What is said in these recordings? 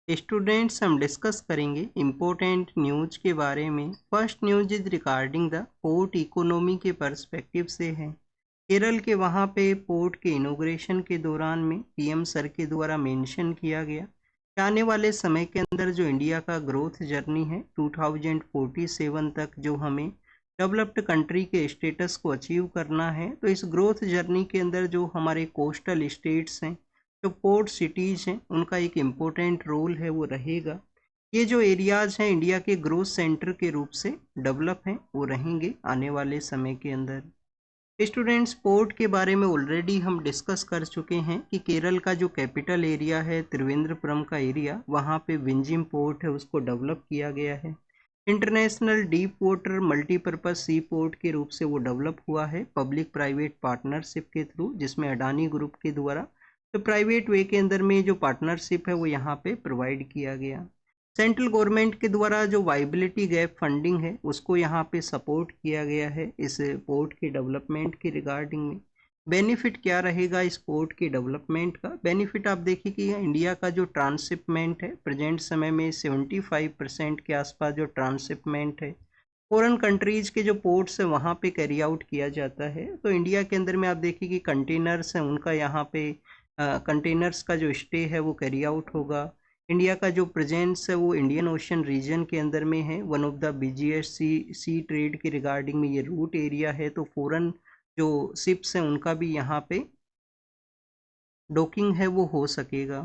Students, हम discuss करेंगे important news के बारे में। First news is regarding the port economy के पर्सपेक्टिव से है। केरल के वहाँ पे पोर्ट के इनॉग्रेशन के दौरान में पीएम सर के द्वारा मेंशन किया गया कि आने वाले समय के अंदर जो इंडिया का ग्रोथ जर्नी है 2047 तक जो हमें डेवलप्ड कंट्री के स्टेटस को अचीव करना है, तो इस ग्रोथ जर्नी के अंदर जो हमारे कोस्टल स्टेट्स हैं, जो पोर्ट सिटीज़ हैं, उनका एक इम्पोर्टेंट रोल है वो रहेगा। ये जो एरियाज़ हैं इंडिया के ग्रोथ सेंटर के रूप से डेवलप हैं, वो रहेंगे आने वाले समय के अंदर। स्टूडेंट्स, पोर्ट के बारे में ऑलरेडी हम डिस्कस कर चुके हैं कि केरल का जो कैपिटल एरिया है त्रिवेंद्रपुरम का एरिया, वहाँ पे विंजिम पोर्ट है उसको डेवलप किया गया है। इंटरनेशनल डीप वाटर मल्टीपर्पज़ सी पोर्ट के रूप से वो डेवलप हुआ है पब्लिक प्राइवेट पार्टनरशिप के थ्रू, जिसमें अडानी ग्रुप के द्वारा तो प्राइवेट वे के अंदर में जो पार्टनरशिप है वो यहाँ पे प्रोवाइड किया गया। सेंट्रल गवर्नमेंट के द्वारा जो वाइबिलिटी गैप फंडिंग है उसको यहाँ पे सपोर्ट किया गया है इस पोर्ट के डेवलपमेंट के रिगार्डिंग में। बेनिफिट क्या रहेगा इस पोर्ट के डेवलपमेंट का? बेनिफिट आप देखिए कि इंडिया का जो ट्रांसशिपमेंट है प्रेजेंट समय में 75% के आसपास जो ट्रांसशिपमेंट है फॉरेन कंट्रीज के जो पोर्ट्स है वहाँ पे कैरी आउट किया जाता है। तो इंडिया के अंदर में आप देखिए कि कंटेनर्स हैं उनका यहाँ पे कंटेनर्स का जो स्टे है वो कैरी आउट होगा। इंडिया का जो प्रेजेंस है वो इंडियन ओशन रीजन के अंदर में है, one of the busiest sea trade के रिगार्डिंग में ये रूट एरिया है। तो फॉरेन जो शिप्स हैं उनका भी यहाँ पे डॉकिंग है वो हो सकेगा।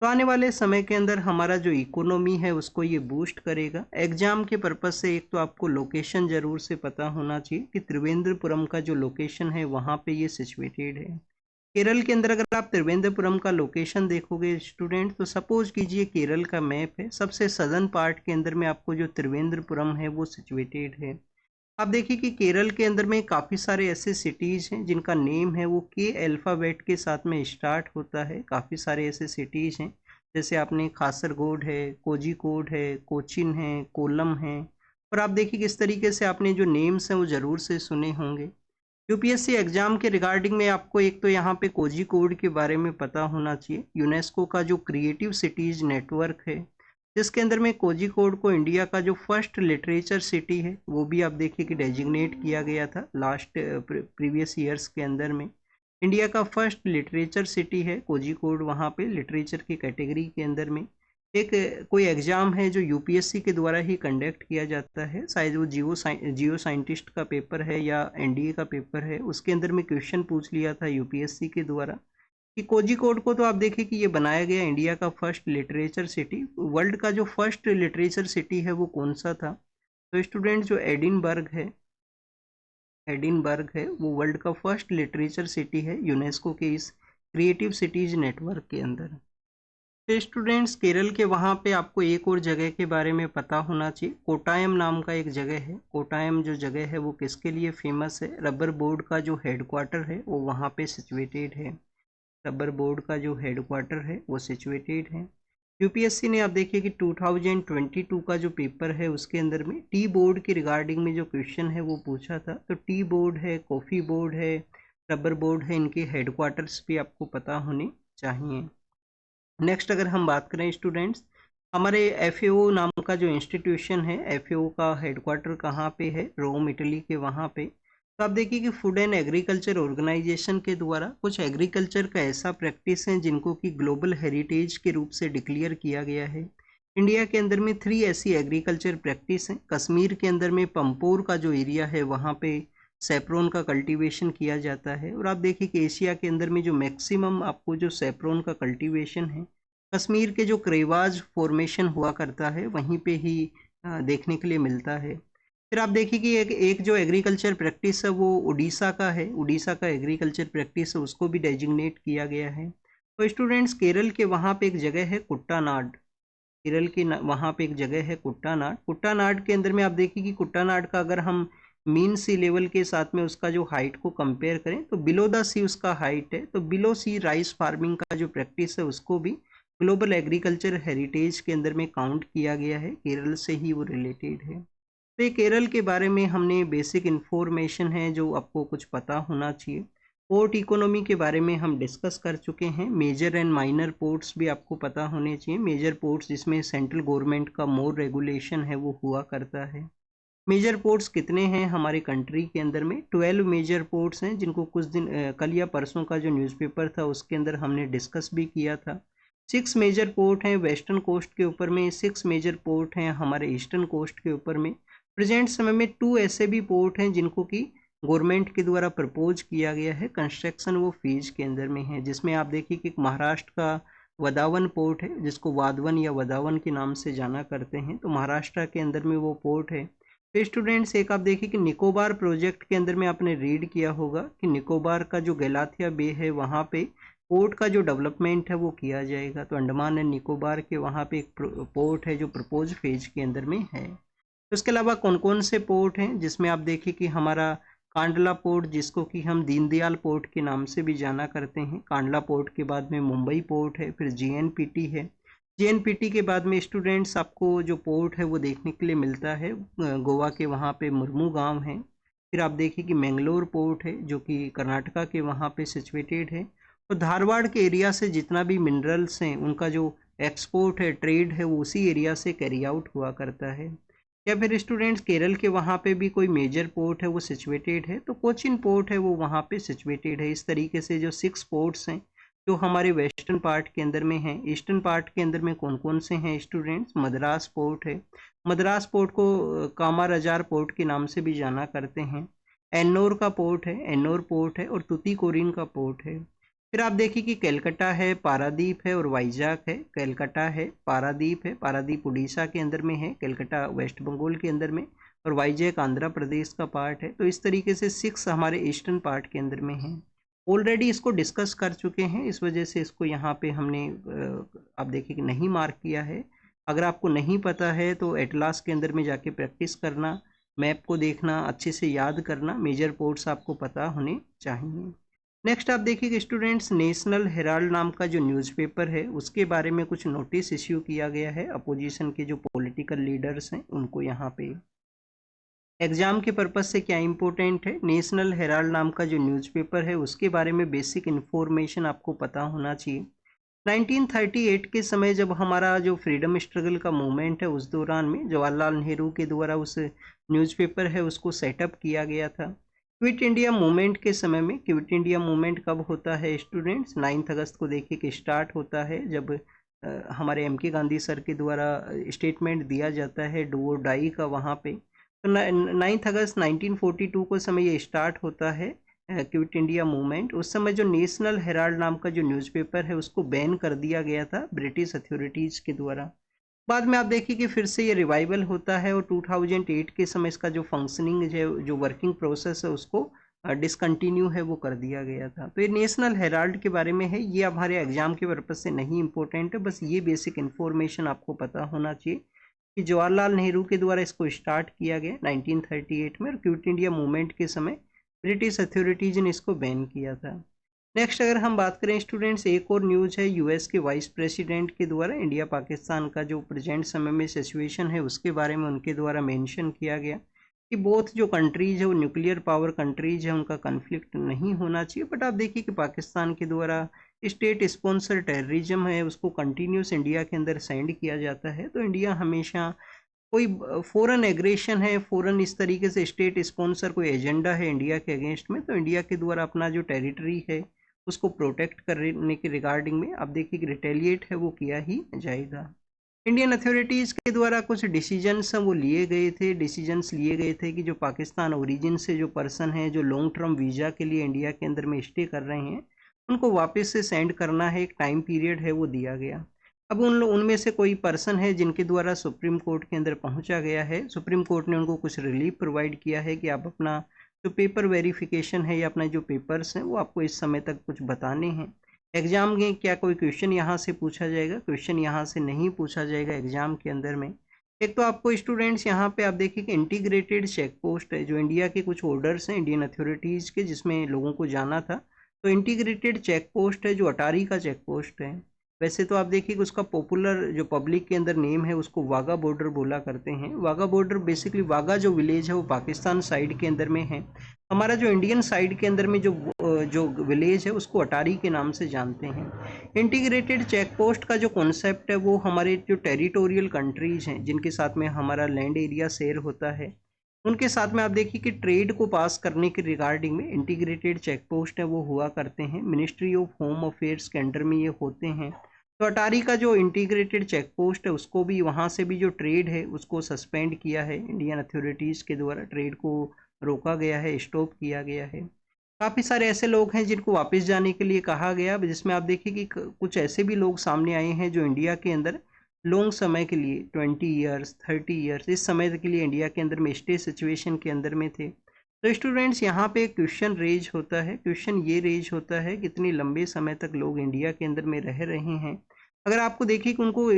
तो आने वाले समय के अंदर हमारा जो इकोनॉमी है उसको ये बूस्ट करेगा। एग्जाम के पर्पज़ से एक तो आपको लोकेशन ज़रूर से पता होना चाहिए कि त्रिवेंद्रपुरम का जो लोकेशन है वहाँ पे ये सिचुएटेड है। केरल के अंदर अगर आप त्रिवेंद्रपुरम का लोकेशन देखोगे स्टूडेंट, तो सपोज कीजिए केरल का मैप है, सबसे सदर्न पार्ट के अंदर में आपको जो त्रिवेंद्रपुरम है वो सिचुएटेड है। आप देखिए कि केरल के अंदर में काफ़ी सारे ऐसे सिटीज़ हैं जिनका नेम है वो के अल्फ़ाबेट के साथ में स्टार्ट होता है। काफ़ी सारे ऐसे सिटीज़ हैं, जैसे आपने कासरगोड है, कोझिकोड है, कोचिन है, कोल्लम है। और आप देखिए किस तरीके से आपने जो नेम्स हैं वो ज़रूर से सुने होंगे। यूपीएससी एग्जाम के रिगार्डिंग में आपको एक तो यहाँ पे कोझिकोड के बारे में पता होना चाहिए। यूनेस्को का जो क्रिएटिव सिटीज़ नेटवर्क है, जिसके अंदर में कोझिकोड को इंडिया का जो फर्स्ट लिटरेचर सिटी है वो भी आप देखिए कि डेजिग्नेट किया गया था लास्ट प्रीवियस ईयर्स के अंदर में। इंडिया का फर्स्ट लिटरेचर सिटी है कोझिकोड, वहाँ पे लिटरेचर की कैटेगरी के अंदर में। एक कोई एग्ज़ाम है जो यूपीएससी के द्वारा ही कंडक्ट किया जाता है, शायद वो जियो साइंटिस्ट का पेपर है या एनडीए का पेपर है, उसके अंदर में क्वेश्चन पूछ लिया था यूपीएससी के द्वारा कि कोझिकोड को तो आप देखिए कि ये बनाया गया इंडिया का फर्स्ट लिटरेचर सिटी। वर्ल्ड का जो फर्स्ट लिटरेचर सिटी है वो कौन सा था? तो स्टूडेंट, जो एडिनबर्ग है वो वर्ल्ड का फर्स्ट लिटरेचर सिटी है यूनेस्को के इस क्रिएटिव सिटीज़ नेटवर्क के अंदर। तो स्टूडेंट्स, केरल के वहाँ पे आपको एक और जगह के बारे में पता होना चाहिए। कोटायम नाम का एक जगह है। कोटायम जो जगह है वो किसके लिए फेमस है? रबर बोर्ड का जो हेडक्वार्टर है वो वहाँ पे सिचुएटेड है। रबर बोर्ड का जो हेडक्वार्टर है वो सिचुएटेड है। यूपीएससी ने आप देखिए कि 2022 का जो पेपर है उसके अंदर में टी बोर्ड के रिगार्डिंग में जो क्वेश्चन है वो पूछा था। तो टी बोर्ड है, कॉफ़ी बोर्ड है, रबर बोर्ड है, इनके हेडक्वार्टर्स भी आपको पता होने चाहिए। नेक्स्ट अगर हम बात करें स्टूडेंट्स, हमारे एफएओ नाम का जो इंस्टीट्यूशन है, एफएओ का हेडक्वार्टर कहाँ पे है? रोम, इटली के वहाँ पे। तो आप देखिए कि फूड एंड एग्रीकल्चर ऑर्गेनाइजेशन के द्वारा कुछ एग्रीकल्चर का ऐसा प्रैक्टिस है जिनको कि ग्लोबल हेरिटेज के रूप से डिक्लेयर किया गया है। इंडिया के अंदर में 3 ऐसी एग्रीकल्चर प्रैक्टिस हैं। कश्मीर के अंदर में पंपोर का जो एरिया है वहाँ पे सेप्रोन का कल्टीवेशन किया जाता है। और आप देखिए कि एशिया के अंदर में जो मैक्सिमम आपको जो सेप्रोन का कल्टीवेशन है कश्मीर के जो क्रेवाज फॉर्मेशन हुआ करता है वहीं पे ही देखने के लिए मिलता है। फिर आप देखिए कि एक जो एग्रीकल्चर प्रैक्टिस है वो उड़ीसा का है। उड़ीसा का एग्रीकल्चर प्रैक्टिस है उसको भी डेजिग्नेट किया गया है। तो स्टूडेंट्स, केरल के वहाँ पे एक जगह है कुट्टानाड। केरल की वहाँ पे एक जगह है कुट्टानाड। कुट्टानाड के अंदर में आप देखिए कि कुट्टानाड का अगर हम मीन सी लेवल के साथ में उसका जो हाइट को कंपेयर करें तो बिलो द सी उसका हाइट है। तो बिलो सी राइस फार्मिंग का जो प्रैक्टिस है उसको भी ग्लोबल एग्रीकल्चर हेरिटेज के अंदर में काउंट किया गया है। केरल से ही वो रिलेटेड है। तो ये केरल के बारे में हमने बेसिक इन्फॉर्मेशन है जो आपको कुछ पता होना चाहिए। पोर्ट इकोनॉमी के बारे में हम डिस्कस कर चुके हैं। मेजर एंड माइनर पोर्ट्स भी आपको पता होने चाहिए। मेजर पोर्ट्स जिसमें सेंट्रल गवर्नमेंट का मोर रेगुलेशन है वो हुआ करता है। मेजर पोर्ट्स कितने हैं हमारे कंट्री के अंदर में? 12 मेजर पोर्ट्स हैं, जिनको कुछ दिन कल या परसों का जो न्यूज़पेपर था उसके अंदर हमने डिस्कस भी किया था। 6 मेजर पोर्ट हैं वेस्टर्न कोस्ट के ऊपर में, 6 मेजर पोर्ट हैं हमारे ईस्टर्न कोस्ट के ऊपर में। प्रेजेंट समय में 2 ऐसे भी पोर्ट हैं जिनको कि गवर्नमेंट के द्वारा प्रपोज किया गया है, कंस्ट्रक्शन वो फेज के अंदर में है। जिसमें आप देखिए कि महाराष्ट्र का वदावन पोर्ट है, जिसको वाधवन या वदावन के नाम से जाना करते हैं, तो महाराष्ट्र के अंदर में वो पोर्ट है। तो स्टूडेंट्स एक आप देखिए कि निकोबार प्रोजेक्ट के अंदर में आपने रीड किया होगा कि निकोबार का जो गैलाथिया बे है वहाँ पे पोर्ट का जो डेवलपमेंट है वो किया जाएगा। तो अंडमान एंड निकोबार के वहाँ पे एक पोर्ट है जो प्रपोज फेज के अंदर में है। तो इसके अलावा कौन कौन से पोर्ट हैं, जिसमें आप देखिए कि हमारा कांडला पोर्ट, जिसको कि हम दीनदयाल पोर्ट के नाम से भी जाना करते हैं। कांडला पोर्ट के बाद में मुंबई पोर्ट है, फिर जेएनपीटी है। जेएनपीटी के बाद में स्टूडेंट्स आपको जो पोर्ट है वो देखने के लिए मिलता है गोवा के वहाँ पे मुर्मू गांव है। फिर आप देखिए कि मैंगलोर पोर्ट है जो कि कर्नाटका के वहाँ पे सिचुएटेड है। और धारवाड़ के एरिया से जितना भी मिनरल्स हैं उनका जो एक्सपोर्ट है, ट्रेड है, वो उसी एरिया से कैरी आउट हुआ करता है। या फिर स्टूडेंट्स केरल के वहाँ पे भी कोई मेजर पोर्ट है वो सिचुएटेड है, तो कोचिन पोर्ट है वो वहाँ पे सिचुएटेड है। इस तरीके से जो 6 पोर्ट्स हैं जो हमारे वेस्टर्न पार्ट के अंदर में हैं। ईस्टर्न पार्ट के अंदर में कौन कौन से हैं स्टूडेंट्स? मद्रास पोर्ट है, मद्रास पोर्ट को कामारजार पोर्ट के नाम से भी जाना करते हैं। एन्नोर का पोर्ट है, एन्नोर पोर्ट है, और तुतीकोरिन का पोर्ट है। फिर आप देखिए कि कलकत्ता है, पारादीप है और वाइजाग है। कलकत्ता है, पारादीप है, पारादीप उड़ीसा के अंदर में है, कलकत्ता वेस्ट बंगाल के अंदर में, और वाइजैक आंध्र प्रदेश का पार्ट है। तो इस तरीके से 6 हमारे ईस्टर्न पार्ट के अंदर में हैं। ऑलरेडी इसको डिस्कस कर चुके हैं, इस वजह से इसको यहाँ पे हमने आप देखिए कि नहीं मार्क किया है। अगर आपको नहीं पता है तो एटलास के अंदर में जाके प्रैक्टिस करना, मैप को देखना, अच्छे से याद करना, मेजर पोर्ट्स आपको पता होने चाहिए। नेक्स्ट आप देखिए कि स्टूडेंट्स नेशनल हेराल्ड नाम का जो न्यूज़पेपर है उसके बारे में कुछ नोटिस इश्यू किया गया है। अपोजिशन के जो पॉलिटिकल लीडर्स हैं उनको यहाँ पे एग्जाम के पर्पज से क्या इंपॉर्टेंट है, नेशनल हेराल्ड नाम का जो न्यूज़पेपर है उसके बारे में बेसिक इन्फॉर्मेशन आपको पता होना चाहिए। 1938 के समय जब हमारा जो फ्रीडम स्ट्रगल का मूवमेंट है उस दौरान में जवाहरलाल नेहरू के द्वारा उस न्यूज़पेपर है उसको सेटअप किया गया था। क्विट इंडिया मूवमेंट के समय में, क्विट इंडिया मूवमेंट कब होता है स्टूडेंट्स? 9 अगस्त को देखिए कि स्टार्ट होता है, जब हमारे एम.के. गांधी सर के द्वारा स्टेटमेंट दिया जाता है डू और डाई का वहाँ पे। तो 9 अगस्त 1942 को समय ये स्टार्ट होता है क्विट इंडिया मूवमेंट। उस समय जो नेशनल हेराल्ड नाम का जो न्यूज़पेपर है उसको बैन कर दिया गया था ब्रिटिश अथॉरिटीज़ के द्वारा। बाद में आप देखिए कि फिर से ये रिवाइवल होता है और 2008 के समय इसका जो फंक्शनिंग है, जो वर्किंग प्रोसेस है, उसको डिसकंटिन्यू है वो कर दिया गया था। तो ये नेशनल हेराल्ड के बारे में है, ये हमारे एग्जाम के पर्पज से नहीं इंपॉर्टेंट है, बस ये बेसिक इन्फॉर्मेशन आपको पता होना चाहिए कि जवाहरलाल नेहरू के द्वारा इसको स्टार्ट किया गया 1938 में, और क्विट इंडिया मूवमेंट के समय ब्रिटिश अथॉरिटीज़ ने इसको बैन किया था। नेक्स्ट अगर हम बात करें स्टूडेंट्स, एक और न्यूज़ है यूएस के वाइस प्रेसिडेंट के द्वारा इंडिया पाकिस्तान का जो प्रेजेंट समय में सिचुएशन है उसके बारे में उनके द्वारा मेंशन किया गया कि बोथ जो कंट्रीज है वो न्यूक्लियर पावर कंट्रीज है, उनका कन्फ्लिक्ट नहीं होना चाहिए। बट आप देखिए कि पाकिस्तान के द्वारा स्टेट स्पॉन्सर टेररिज्म है उसको कंटिन्यूस इंडिया के अंदर सेंड किया जाता है। तो इंडिया हमेशा कोई फॉरेन एग्रेशन है, फॉरेन इस तरीके से स्टेट स्पॉन्सर कोई एजेंडा है इंडिया के अगेंस्ट में, तो इंडिया के द्वारा अपना जो टेरिटरी है उसको प्रोटेक्ट करने के रिगार्डिंग में आप देखिए कि रिटेलिएट है वो किया ही जाएगा। इंडियन अथॉरिटीज़ के द्वारा कुछ डिसीजंस हैं वो लिए गए थे, डिसीजंस लिए गए थे कि जो पाकिस्तान ओरिजिन से जो पर्सन है जो लॉन्ग टर्म वीज़ा के लिए इंडिया के अंदर में स्टे कर रहे हैं उनको वापस से सेंड करना है, एक टाइम पीरियड है वो दिया गया। अब उनमें से कोई पर्सन है जिनके द्वारा सुप्रीम कोर्ट के अंदर पहुंचा गया है, सुप्रीम कोर्ट ने उनको कुछ रिलीफ प्रोवाइड किया है कि आप अपना जो पेपर वेरिफिकेशन है या अपने जो पेपर्स हैं वो आपको इस समय तक कुछ बताने हैं। एग्जाम में क्या कोई क्वेश्चन यहाँ से पूछा जाएगा? क्वेश्चन यहाँ से नहीं पूछा जाएगा एग्जाम के अंदर में। एक तो आपको स्टूडेंट्स यहाँ पे आप देखिए कि इंटीग्रेटेड चेक पोस्ट है, जो इंडिया के कुछ ऑर्डर्स हैं इंडियन अथॉरिटीज़ के जिसमें लोगों को जाना था, तो इंटीग्रेटेड चेक पोस्ट है जो अटारी का चेक पोस्ट है। वैसे तो आप देखिए कि उसका पॉपुलर जो पब्लिक के अंदर नेम है उसको वाघा बॉर्डर बोला करते हैं। वाघा बॉर्डर बेसिकली वाघा जो विलेज है वो पाकिस्तान साइड के अंदर में है। हमारा जो इंडियन साइड के अंदर में जो विलेज है उसको अटारी के नाम से जानते हैं। इंटीग्रेटेड चेक पोस्ट का जो कॉन्सेप्ट है वो हमारे जो टेरिटोरियल कंट्रीज हैं जिनके साथ में हमारा लैंड एरिया शेयर होता है, उनके साथ में आप देखिए कि ट्रेड को पास करने के रिगार्डिंग में इंटीग्रेटेड चेक पोस्ट है वो हुआ करते हैं। मिनिस्ट्री ऑफ होम अफेयर्स के अंडर में ये होते हैं। तो अटारी का जो इंटीग्रेटेड चेक पोस्ट है उसको भी, वहाँ से भी जो ट्रेड है उसको सस्पेंड किया है इंडियन अथॉरिटीज़ के द्वारा, ट्रेड को रोका गया है, स्टॉप किया गया है। काफ़ी सारे ऐसे लोग हैं जिनको वापस जाने के लिए कहा गया, जिसमें आप देखिए कि कुछ ऐसे भी लोग सामने आए हैं जो इंडिया के अंदर लॉन्ग समय के लिए 20 ईयर्स 30 ईयर्स इस समय के लिए इंडिया के अंदर में स्टे सिचुएशन के अंदर में थे। तो स्टूडेंट्स यहाँ पे क्वेश्चन रेज होता है, क्वेश्चन ये रेज होता है कितने लंबे समय तक लोग इंडिया के अंदर में रह रहे हैं। अगर आपको देखिए कि उनको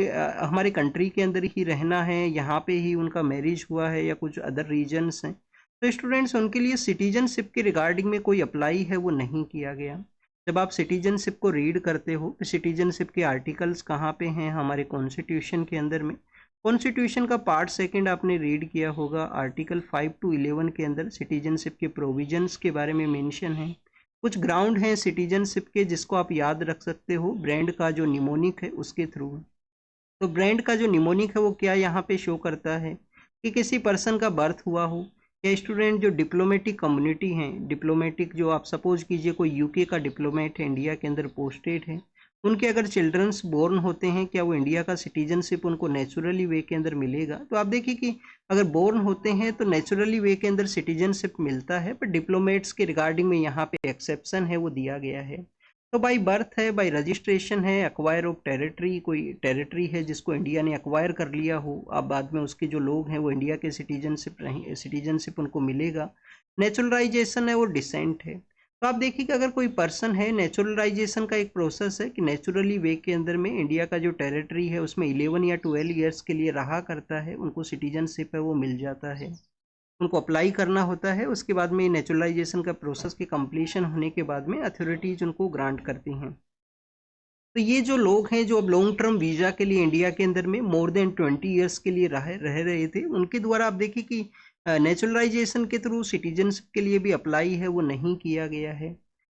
हमारे कंट्री के अंदर ही रहना है, यहाँ पे ही उनका मैरिज हुआ है या कुछ अदर रीजन्स हैं, तो स्टूडेंट्स उनके लिए सिटीजनशिप के रिगार्डिंग में कोई अप्लाई है वो नहीं किया गया। जब आप सिटीजनशिप को रीड करते हो तो सिटीजनशिप के आर्टिकल्स कहाँ पे हैं हमारे कॉन्स्टिट्यूशन के अंदर में, कॉन्स्टिट्यूशन का पार्ट सेकंड आपने रीड किया होगा, आर्टिकल 5 to 11 के अंदर सिटीजनशिप के प्रोविजंस के बारे में मेंशन है। कुछ ग्राउंड हैं सिटीजनशिप के जिसको आप याद रख सकते हो ब्रांड का जो निमोनिक है उसके थ्रू। तो ब्रांड का जो निमोनिक है वो क्या यहाँ पे शो करता है कि किसी पर्सन का बर्थ हुआ हो, या स्टूडेंट जो डिप्लोमेटिक कम्युनिटी हैं, डिप्लोमेटिक जो आप सपोज कीजिए कोई यूके का डिप्लोमेट है इंडिया के अंदर पोस्टेड है, उनके अगर चिल्ड्रंस बोर्न होते हैं क्या वो इंडिया का सिटीजनशिप उनको नेचुरली वे के अंदर मिलेगा। तो आप देखिए कि अगर बोर्न होते हैं तो नेचुरली वे के अंदर सिटीजनशिप मिलता है, पर डिप्लोमेट्स के रिगार्डिंग में यहाँ पे एक्सेप्शन है वो दिया गया है। तो बाई बर्थ है, बाई रजिस्ट्रेशन है, एक्वायर ऑफ टेरिटरी, कोई टेरिटरी है जिसको इंडिया ने एक्वायर कर लिया हो, अब बाद में उसके जो लोग हैं वो इंडिया के सिटीजनशिप उनको मिलेगा। नेचुरलाइजेशन है वो डिसेंट है। तो आप देखिए कि अगर कोई पर्सन है, नेचुरलाइजेशन का एक प्रोसेस है कि नेचुरली वे के अंदर में इंडिया का जो टेरिटरी है उसमें 11 या 12 ईयर्स के लिए रहा करता है, उनको सिटीजनशिप है वो मिल जाता है। उनको अप्लाई करना होता है, उसके बाद में नेचुरलाइजेशन का प्रोसेस के कंप्लीशन होने के बाद में अथॉरिटीज उनको ग्रांट करती हैं। तो ये जो लोग हैं जो अब लॉन्ग टर्म वीज़ा के लिए इंडिया के अंदर में मोर देन 20 ईयर्स के लिए रह रहे थे, उनके द्वारा आप देखिए कि नेचुरलाइजेशन के थ्रू सिटीजनशिप के लिए भी अप्लाई है वो नहीं किया गया है।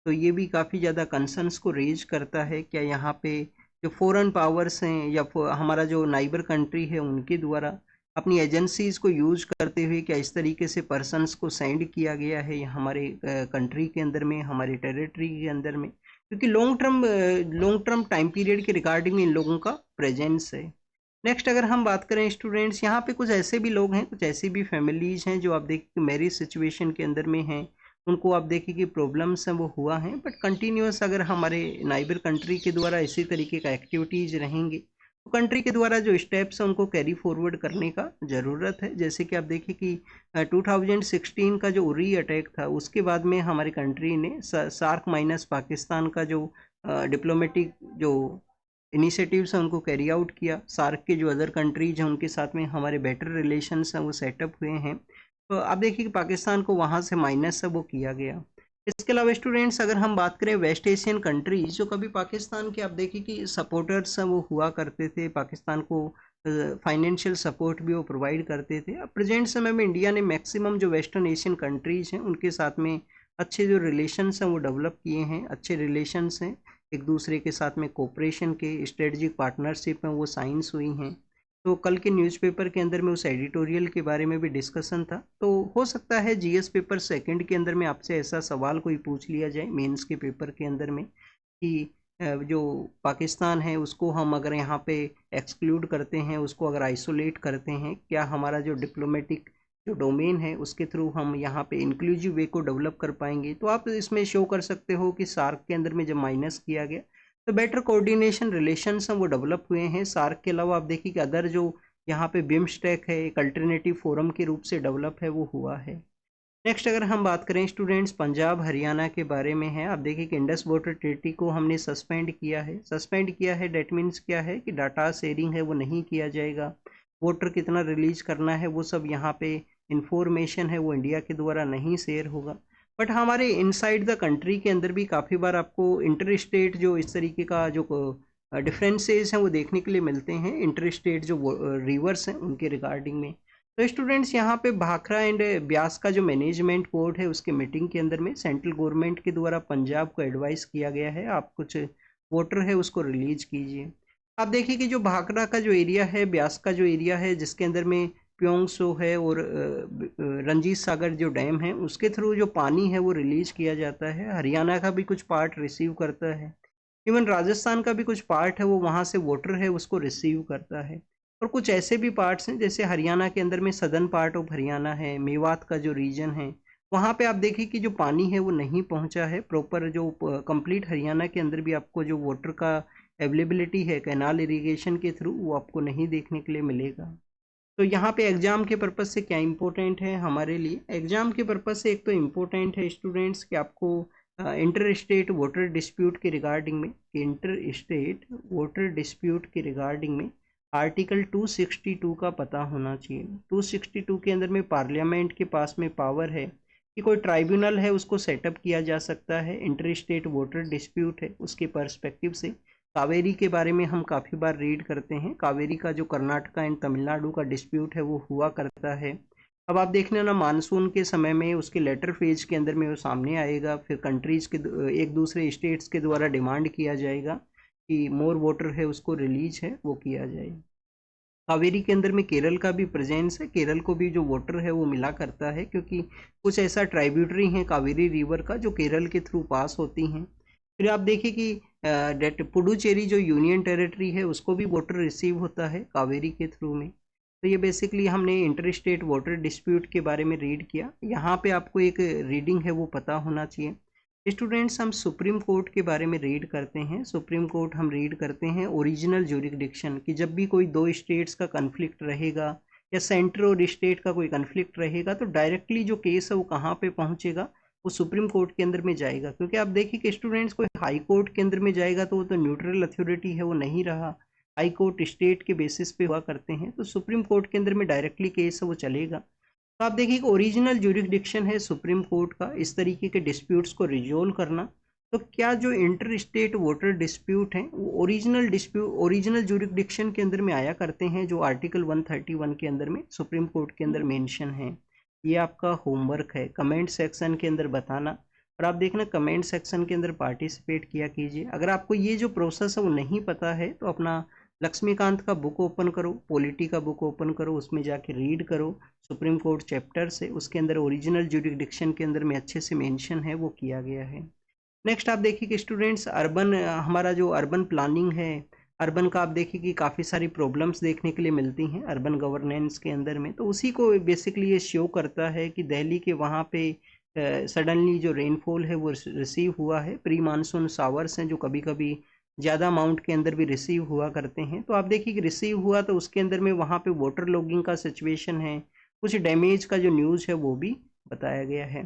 तो ये भी काफ़ी ज़्यादा कंसर्न्स को रेज करता है, क्या यहाँ पे जो फॉरेन पावर्स हैं या हमारा जो नाइबर कंट्री है उनके द्वारा अपनी एजेंसीज़ को यूज करते हुए क्या इस तरीके से पर्सनस को सेंड किया गया है हमारे कंट्री के अंदर में, हमारे टेरिटरी के अंदर में, क्योंकि लॉन्ग टर्म टाइम पीरियड के रिगार्डिंग इन लोगों का प्रेजेंस है। नेक्स्ट अगर हम बात करें स्टूडेंट्स, यहाँ पे कुछ ऐसे भी लोग हैं, कुछ ऐसी भी फैमिलीज हैं जो आप देखिए मैरिज सिचुएशन के अंदर में हैं, उनको आप देखिए कि प्रॉब्लम्स हैं वो हुआ है, बट कंटिन्यूस अगर हमारे नाइबर कंट्री के द्वारा इसी तरीके का एक्टिविटीज़ रहेंगे तो कंट्री के द्वारा जो स्टेप्स हैं उनको कैरी फॉरवर्ड करने का ज़रूरत है। जैसे कि आप देखिए कि 2016 का जो उरी अटैक था उसके बाद में हमारी कंट्री ने सार्क माइनस पाकिस्तान का जो डिप्लोमेटिक जो इनिशिएटिव्स हैं उनको कैरी आउट किया। सार्क के जो अदर कंट्रीज हैं उनके साथ में हमारे बेटर रिलेशंस हैं वो सेटअप हुए हैं। तो आप देखिए कि पाकिस्तान को वहाँ से माइनस है वो किया गया। इसके अलावा स्टूडेंट्स अगर हम बात करें वेस्ट एशियन कंट्रीज जो कभी पाकिस्तान के आप देखिए कि सपोर्टर्स हैं वो हुआ करते थे, पाकिस्तान को फाइनेंशियल सपोर्ट भी वो प्रोवाइड करते थे। अब प्रेजेंट समय में इंडिया ने मैक्सिमम जो वेस्टर्न एशियन कंट्रीज हैं उनके साथ में अच्छे जो रिलेशंस हैं वो डेवलप किए हैं, अच्छे रिलेशंस हैं, एक दूसरे के साथ में कोऑपरेशन के स्ट्रेटजिक पार्टनरशिप में वो साइंस हुई हैं। तो कल के न्यूज़पेपर के अंदर में उस एडिटोरियल के बारे में भी डिस्कशन था। तो हो सकता है जीएस पेपर सेकंड के अंदर में आपसे ऐसा सवाल कोई पूछ लिया जाए मेंस के पेपर के अंदर में कि जो पाकिस्तान है उसको हम अगर यहाँ पे एक्सक्लूड करते हैं, उसको अगर आइसोलेट करते हैं, क्या हमारा जो डिप्लोमेटिक जो डोमेन है उसके थ्रू हम यहाँ पे इंक्लूसिव वे को डेवलप कर पाएंगे। तो आप इसमें शो कर सकते हो कि सार्क के अंदर में जब माइनस किया गया तो बेटर कोऑर्डिनेशन रिलेशंस हैं वो डेवलप हुए हैं। सार्क के अलावा आप देखिए कि अदर जो यहाँ पे बिम्स्टेक है एक अल्टरनेटिव फोरम के रूप से डेवलप है वो हुआ है। नेक्स्ट अगर हम बात करें स्टूडेंट्स पंजाब हरियाणा के बारे में है, आप देखिए कि इंडस वाटर ट्रीटी को हमने सस्पेंड किया है। डेट मीन्स क्या है कि डाटा शेयरिंग है वो नहीं किया जाएगा, वाटर कितना रिलीज करना है वो सब यहाँ पे इंफॉर्मेशन है वो इंडिया के द्वारा नहीं शेयर होगा। बट हमारे इनसाइड द कंट्री के अंदर भी काफ़ी बार आपको इंटर स्टेट जो इस तरीके का जो डिफरेंसेस हैं वो देखने के लिए मिलते हैं इंटर स्टेट जो रिवर्स हैं उनके रिगार्डिंग में। तो स्टूडेंट्स यहाँ पे भाखड़ा एंड ब्यास का जो मैनेजमेंट बोर्ड है उसके मीटिंग के अंदर में सेंट्रल गवर्नमेंट के द्वारा पंजाब को एडवाइस किया गया है आप कुछ वाटर है उसको रिलीज कीजिए। आप देखिए कि जो भाखड़ा का जो एरिया है, ब्यास का जो एरिया है जिसके अंदर में प्योंग सो है और रंजीत सागर जो डैम है उसके थ्रू जो पानी है वो रिलीज किया जाता है। हरियाणा का भी कुछ पार्ट रिसीव करता है, इवन राजस्थान का भी कुछ पार्ट है वो वहाँ से वाटर है उसको रिसीव करता है। और कुछ ऐसे भी पार्ट्स हैं जैसे हरियाणा के अंदर में सदर्न पार्ट ऑफ हरियाणा है, मेवात का जो रीजन है वहाँ पे आप देखिए कि जो पानी है वो नहीं पहुँचा है प्रॉपर। जो कंप्लीट हरियाणा के अंदर भी आपको जो वाटर का अवेलेबिलिटी है कैनाल इरिगेशन के थ्रू वो आपको नहीं देखने के लिए मिलेगा। तो यहाँ पे एग्जाम के पर्पज़ से क्या इम्पोर्टेंट है हमारे लिए, एग्जाम के पर्पज़ से एक तो इम्पोर्टेंट है स्टूडेंट्स कि आपको इंटर स्टेट वाटर डिस्प्यूट के रिगार्डिंग में, इंटर स्टेट वाटर डिस्प्यूट के रिगार्डिंग में आर्टिकल 262 का पता होना चाहिए। 262 के अंदर में पार्लियामेंट के पास में पावर है कि कोई ट्राइब्यूनल है उसको सेटअप किया जा सकता है इंटर स्टेट वाटर डिस्प्यूट है उसके पर्सपेक्टिव से। कावेरी के बारे में हम काफ़ी बार रीड करते हैं, कावेरी का जो कर्नाटका एंड तमिलनाडु का डिस्प्यूट है वो हुआ करता है। अब आप देख लेना मानसून के समय में उसके लेटर फेज के अंदर में वो सामने आएगा, फिर कंट्रीज़ के एक दूसरे स्टेट्स के द्वारा डिमांड किया जाएगा कि मोर वाटर है उसको रिलीज है वो किया जाए। कावेरी के अंदर में केरल का भी प्रेजेंस है, केरल को भी जो वाटर है वो मिला करता है क्योंकि कुछ ऐसा ट्राइब्यूटरी है कावेरी रिवर का जो केरल के थ्रू पास होती हैं। फिर आप देखिए कि डेट पुडुचेरी जो यूनियन टेरिटरी है उसको भी वाटर रिसीव होता है कावेरी के थ्रू में। तो ये बेसिकली हमने इंटर स्टेट वाटर डिस्प्यूट के बारे में रीड किया। यहाँ पे आपको एक रीडिंग है वो पता होना चाहिए। स्टूडेंट्स हम सुप्रीम कोर्ट के बारे में रीड करते हैं, सुप्रीम कोर्ट हम रीड करते हैं ओरिजिनल ज्यूरिसडिक्शन कि जब भी कोई दो स्टेट्स का कन्फ्लिक्ट रहेगा या सेंटर और स्टेट का कोई कन्फ्लिक्ट रहेगा तो डायरेक्टली जो केस है वो कहाँ पे पहुँचेगा, वो सुप्रीम कोर्ट के अंदर में जाएगा। क्योंकि आप देखिए कि स्टूडेंट्स कोई हाई कोर्ट के अंदर में जाएगा तो वो तो न्यूट्रल अथॉरिटी है वो नहीं रहा, हाई कोर्ट स्टेट के बेसिस पे हुआ करते हैं, तो सुप्रीम कोर्ट के अंदर में डायरेक्टली केस है वो चलेगा। तो आप देखिए कि ओरिजिनल ज्यूरिसडिक्शन है सुप्रीम कोर्ट का इस तरीके के डिस्प्यूट्स को रिजोल्व करना। तो क्या जो इंटर स्टेट वाटर डिस्प्यूट हैं वो ओरिजिनल ज्यूरिसडिक्शन के अंदर में आया करते हैं जो आर्टिकल 131 के अंदर में सुप्रीम कोर्ट के अंदर मेंशन है। ये आपका होमवर्क है, कमेंट सेक्शन के अंदर बताना और आप देखना कमेंट सेक्शन के अंदर पार्टिसिपेट किया कीजिए। अगर आपको ये जो प्रोसेस है वो नहीं पता है तो अपना लक्ष्मीकांत का बुक ओपन करो, पॉलिटी का बुक ओपन करो, उसमें जाके रीड करो सुप्रीम कोर्ट चैप्टर से, उसके अंदर ओरिजिनल ज्यूरिसडिक्शन के अंदर में अच्छे से मेंशन है वो किया गया है। नेक्स्ट आप देखिए कि स्टूडेंट्स अर्बन हमारा जो अर्बन प्लानिंग है, अर्बन का आप देखिए कि काफ़ी सारी प्रॉब्लम्स देखने के लिए मिलती हैं अर्बन गवर्नेंस के अंदर में, तो उसी को बेसिकली ये शो करता है कि दिल्ली के वहाँ पे सडनली जो रेनफॉल है वो रिसीव हुआ है, प्री मानसून शावर्स हैं जो कभी कभी ज़्यादा अमाउंट के अंदर भी रिसीव हुआ करते हैं। तो आप देखिए कि रिसीव हुआ तो उसके अंदर में वहाँ पे वाटर लॉगिंग का सिचुएशन है, कुछ डैमेज का जो न्यूज़ है वो भी बताया गया है।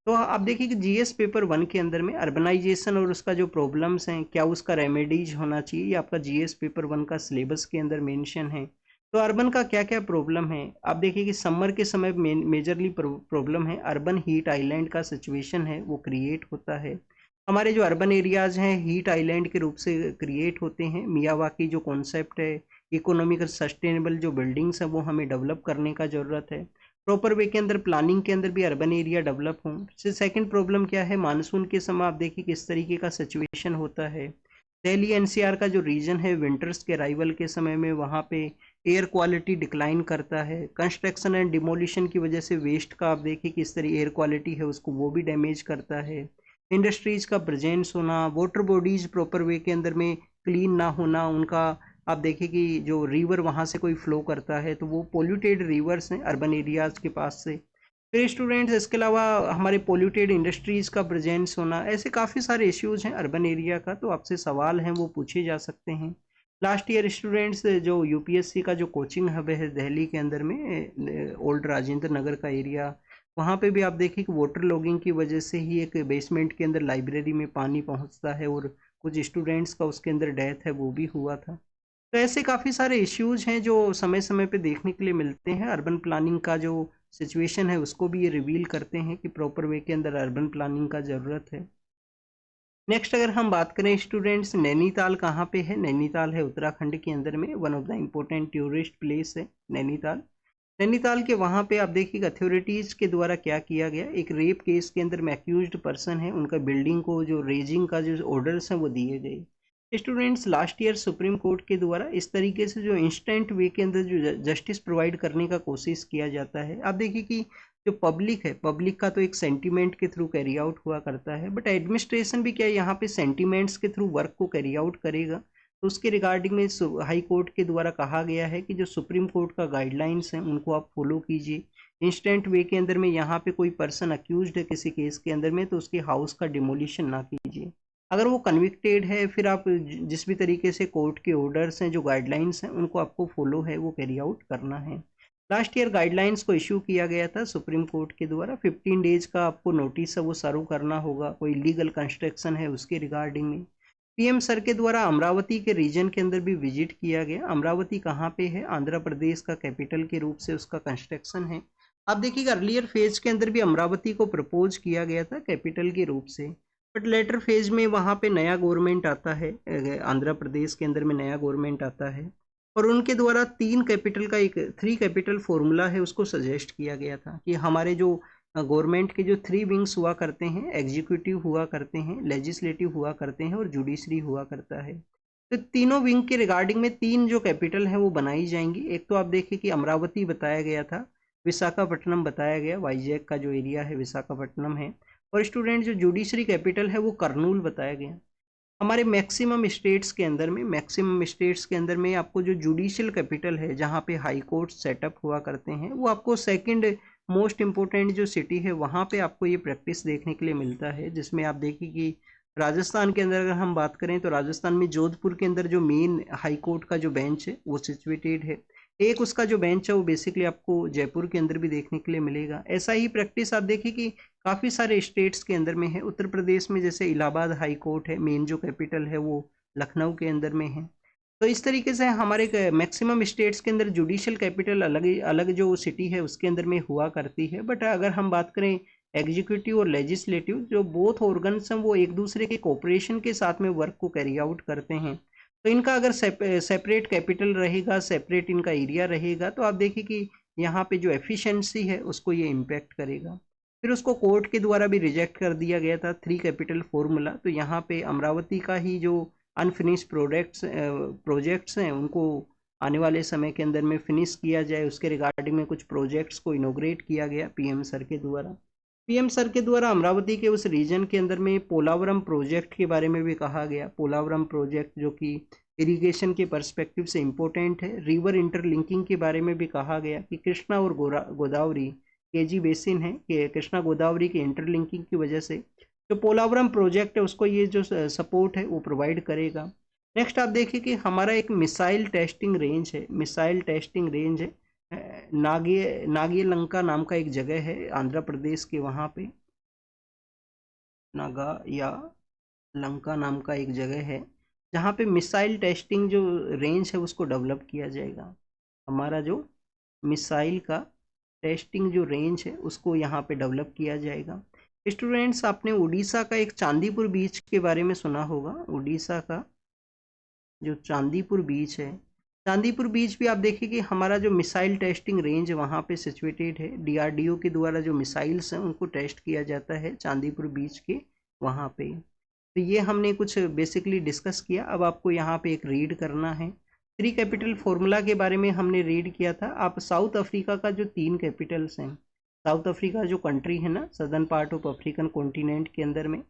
तो आप देखिए कि जीएस पेपर 1 के अंदर में अर्बनाइजेशन और उसका जो प्रॉब्लम्स हैं क्या उसका रेमेडीज होना चाहिए, ये आपका जीएस पेपर 1 का सिलेबस के अंदर मेंशन है। तो अर्बन का क्या क्या प्रॉब्लम है, आप देखिए कि समर के समय मेजरली प्रॉब्लम है अर्बन हीट आइलैंड का सिचुएशन है वो क्रिएट होता है। हमारे जो अर्बन एरियाज़ हैं हीट आइलैंड के रूप से क्रिएट होते हैं। मियावाकी जो कॉन्सेप्ट है इकोनॉमिकल सस्टेनेबल जो बिल्डिंग्स हैं वो हमें डेवलप करने का ज़रूरत है, प्रॉपर वे के अंदर प्लानिंग के अंदर भी अर्बन एरिया डेवलप हों। सेकंड प्रॉब्लम क्या है, मानसून के समय आप देखिए किस तरीके का सिचुएशन होता है। दिल्ली एनसीआर का जो रीजन है विंटर्स के अराइवल के समय में वहाँ पे एयर क्वालिटी डिक्लाइन करता है, कंस्ट्रक्शन एंड डिमोलिशन की वजह से वेस्ट का आप देखिए किस तरह एयर क्वालिटी है उसको वो भी डैमेज करता है। इंडस्ट्रीज़ का प्रेजेंस होना, वाटर बॉडीज़ प्रॉपर वे के अंदर में क्लीन ना होना, उनका आप देखिए कि जो रिवर वहाँ से कोई फ्लो करता है तो वो पोल्यूटेड रिवर्स हैं अर्बन एरियाज़ के पास से। फिर स्टूडेंट्स इसके अलावा हमारे पोल्यूटेड इंडस्ट्रीज़ का प्रेजेंस होना, ऐसे काफ़ी सारे इश्यूज़ हैं अर्बन एरिया का, तो आपसे सवाल हैं वो पूछे जा सकते हैं। लास्ट ईयर स्टूडेंट्स जो यूपीएससी का जो कोचिंग हब है दिल्ली के अंदर में ओल्ड राजेंद्र नगर का एरिया, वहाँ पे भी आप देखिए कि वाटर लॉगिंग की वजह से ही एक बेसमेंट के अंदर लाइब्रेरी में पानी पहुँचता है और कुछ स्टूडेंट्स का उसके अंदर डेथ है वो भी हुआ था। तो ऐसे काफ़ी सारे इश्यूज हैं जो समय समय पे देखने के लिए मिलते हैं। अर्बन प्लानिंग का जो सिचुएशन है उसको भी ये रिवील करते हैं कि प्रॉपर वे के अंदर अर्बन प्लानिंग का ज़रूरत है। नेक्स्ट अगर हम बात करें स्टूडेंट्स, नैनीताल कहाँ पे है? नैनीताल है उत्तराखंड के अंदर में, one of the important tourist place है नैनीताल। नैनीताल के वहाँ पे आप देखिएगा अथॉरिटीज़ के द्वारा क्या किया गया, एक रेप केस के अंदर में अक्यूज्ड पर्सन है, उनका बिल्डिंग को जो रेजिंग का जो ऑर्डर्स हैं वो दिए गए। Students, last year supreme court के द्वारा इस तरीके से जो इंस्टेंट वे के अंदर जो जस्टिस प्रोवाइड करने का कोशिश किया जाता है, आप देखिए कि जो पब्लिक है, पब्लिक का तो एक सेंटीमेंट के थ्रू कैरी आउट हुआ करता है, बट एडमिनिस्ट्रेशन भी क्या यहाँ पे सेंटीमेंट्स के थ्रू वर्क को कैरी आउट करेगा। तो उसके रिगार्डिंग में हाई कोर्ट के द्वारा कहा गया है कि जो सुप्रीम कोर्ट का गाइडलाइंस हैं उनको आप फॉलो कीजिए। इंस्टेंट वे के अंदर में यहाँ पे कोई पर्सन अक्यूज्ड है किसी केस के अंदर में, तो उसके हाउस का डिमोलिशन ना कीजिए। अगर वो कन्विक्टेड है, फिर आप जिस भी तरीके से कोर्ट के ऑर्डर्स हैं, जो गाइडलाइंस हैं, उनको आपको फॉलो है वो कैरी आउट करना है। लास्ट ईयर गाइडलाइंस को इशू किया गया था सुप्रीम कोर्ट के द्वारा, 15 डेज का आपको नोटिस है वो सर्व करना होगा, कोई लीगल कंस्ट्रक्शन है उसके रिगार्डिंग में। पीएम सर के द्वारा अमरावती के रीजन के अंदर भी विजिट किया गया। अमरावती कहाँ पे है? आंध्र प्रदेश का कैपिटल के रूप से उसका कंस्ट्रक्शन है। आप देखिएगा अर्लियर फेज के अंदर भी अमरावती को प्रपोज किया गया था कैपिटल के रूप से, बट लेटर फेज में वहाँ पे नया गवर्नमेंट आता है, आंध्र प्रदेश के अंदर में नया गवर्नमेंट आता है, और उनके द्वारा 3 कैपिटल फॉर्मूला है उसको सजेस्ट किया गया था कि हमारे जो गवर्नमेंट के जो 3 विंग्स हुआ करते हैं, एग्जीक्यूटिव हुआ करते हैं, लेजिस्लेटिव हुआ करते हैं और जुडिशरी हुआ करता है। तो तीनों विंग के रिगार्डिंग में 3 जो कैपिटल है वो बनाई जाएंगी। एक तो आप देखिए कि अमरावती बताया गया था, विशाखापट्टनम बताया गया, वाईजैक का जो एरिया है विशाखापट्टनम है, और स्टूडेंट जो जुडिशरी कैपिटल है वो करनूल बताया गया। हमारे मैक्सिमम स्टेट्स के अंदर में आपको जो जुडिशियल कैपिटल है, जहाँ पे हाई कोर्ट सेटअप हुआ करते हैं, वो आपको सेकंड मोस्ट इम्पोर्टेंट जो सिटी है वहाँ पे आपको ये प्रैक्टिस देखने के लिए मिलता है, जिसमें आप देखिए कि राजस्थान के अंदर अगर हम बात करें तो राजस्थान में जोधपुर के अंदर जो मेन हाई कोर्ट का जो बेंच है वो सिचुएटेड है। एक उसका जो बेंच है वो बेसिकली आपको जयपुर के अंदर भी देखने के लिए मिलेगा। ऐसा ही प्रैक्टिस आप देखिए कि काफ़ी सारे स्टेट्स के अंदर में है। उत्तर प्रदेश में जैसे इलाहाबाद हाई कोर्ट है, मेन जो कैपिटल है वो लखनऊ के अंदर में है। तो इस तरीके से हमारे मैक्सिमम स्टेट्स के अंदर जुडिशियल कैपिटल अलग अलग जो सिटी है उसके अंदर में हुआ करती है। बट अगर हम बात करें एग्जीक्यूटिव और लेजिस्लेटिव, जो बोथ ऑर्गन्स हैं वो एक दूसरे के कोऑपरेशन के साथ में वर्क को कैरी आउट करते हैं। तो इनका अगर सेपरेट कैपिटल रहेगा, सेपरेट इनका एरिया रहेगा, तो आप देखिए कि यहाँ पे जो एफिशिएंसी है उसको ये इम्पैक्ट करेगा। फिर उसको कोर्ट के द्वारा भी रिजेक्ट कर दिया गया था 3 कैपिटल फॉर्मूला। तो यहाँ पे अमरावती का ही जो अनफिनिश प्रोजेक्ट्स हैं उनको आने वाले समय के अंदर में फिनिश किया जाए, उसके रिगार्डिंग में कुछ प्रोजेक्ट्स को इनोग्रेट किया गया पीएम सर के द्वारा। पीएम सर के द्वारा अमरावती के उस रीजन के अंदर में पोलावरम प्रोजेक्ट के बारे में भी कहा गया। पोलावरम प्रोजेक्ट जो कि इरिगेशन के पर्सपेक्टिव से इम्पोर्टेंट है। रिवर इंटरलिंकिंग के बारे में भी कहा गया कि कृष्णा और गोदावरी केजी बेसिन है कि कृष्णा गोदावरी के इंटरलिंकिंग की वजह से जो पोलावरम प्रोजेक्ट है उसको ये जो सपोर्ट है वो प्रोवाइड करेगा। नेक्स्ट आप देखिए कि हमारा एक मिसाइल टेस्टिंग रेंज है, नागिय लंका नाम का एक जगह है आंध्र प्रदेश के, वहाँ पे नागा या लंका नाम का एक जगह है जहाँ पे मिसाइल टेस्टिंग जो रेंज है उसको डेवलप किया जाएगा। हमारा जो मिसाइल का टेस्टिंग जो रेंज है उसको यहाँ पे डेवलप किया जाएगा। स्टूडेंट्स, आपने उड़ीसा का एक चांदीपुर बीच के बारे में सुना होगा। उड़ीसा का जो चांदीपुर बीच है, चांदीपुर बीच भी आप देखिए कि हमारा जो मिसाइल टेस्टिंग रेंज वहाँ पे सिचुएटेड है। डीआरडीओ के द्वारा जो मिसाइल्स हैं उनको टेस्ट किया जाता है चांदीपुर बीच के वहाँ पे। तो ये हमने कुछ बेसिकली डिस्कस किया। अब आपको यहाँ पे एक रीड करना है। 3 कैपिटल फॉर्मूला के बारे में हमने रीड किया था। आप साउथ अफ्रीका का जो 3 कैपिटल्स हैं, साउथ अफ्रीका जो कंट्री है ना, southern part of African continent के अंदर में,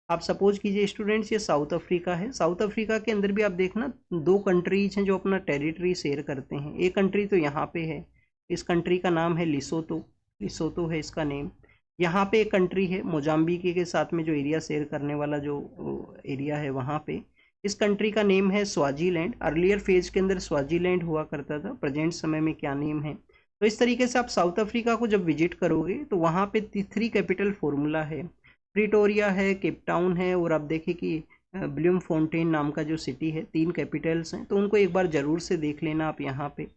आप सपोज कीजिए स्टूडेंट्स ये साउथ अफ्रीका है। साउथ अफ्रीका के अंदर भी आप देखना 2 कंट्रीज हैं जो अपना टेरिटरी शेयर करते हैं। एक कंट्री तो यहाँ पे है, इस कंट्री का नाम है लिसोतो है इसका नेम। यहाँ पे एक कंट्री है मोजाम्बिक के साथ में जो एरिया शेयर करने वाला जो एरिया है वहाँ पे, इस कंट्री का नेम है स्वाजीलैंड। अर्लियर फेज के अंदर स्वाजीलैंड हुआ करता था, प्रेजेंट समय में क्या नेम है। तो इस तरीके से आप साउथ अफ्रीका को जब विजिट करोगे तो वहाँ पे 3 कैपिटल फॉर्मूला है। प्रिटोरिया है, केप टाउन है, और आप देखिए कि ब्लूम फोंटेन नाम का जो सिटी है। 3 कैपिटल्स हैं, तो उनको एक बार ज़रूर से देख लेना आप यहाँ पे।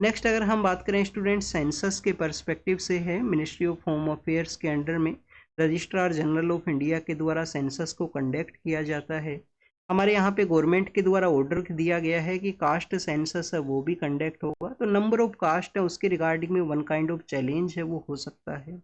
नेक्स्ट अगर हम बात करें स्टूडेंट सेंसस के पर्सपेक्टिव से है, मिनिस्ट्री ऑफ होम अफेयर्स के अंडर में रजिस्ट्रार जनरल ऑफ इंडिया के द्वारा सेंसस को कंडक्ट किया जाता है। हमारे यहाँ पे गवर्नमेंट के द्वारा ऑर्डर दिया गया है कि कास्ट सेंसस है वो भी कंडक्ट होगा। तो नंबर ऑफ कास्ट है उसके रिगार्डिंग में वन काइंड ऑफ चैलेंज है वो हो सकता है।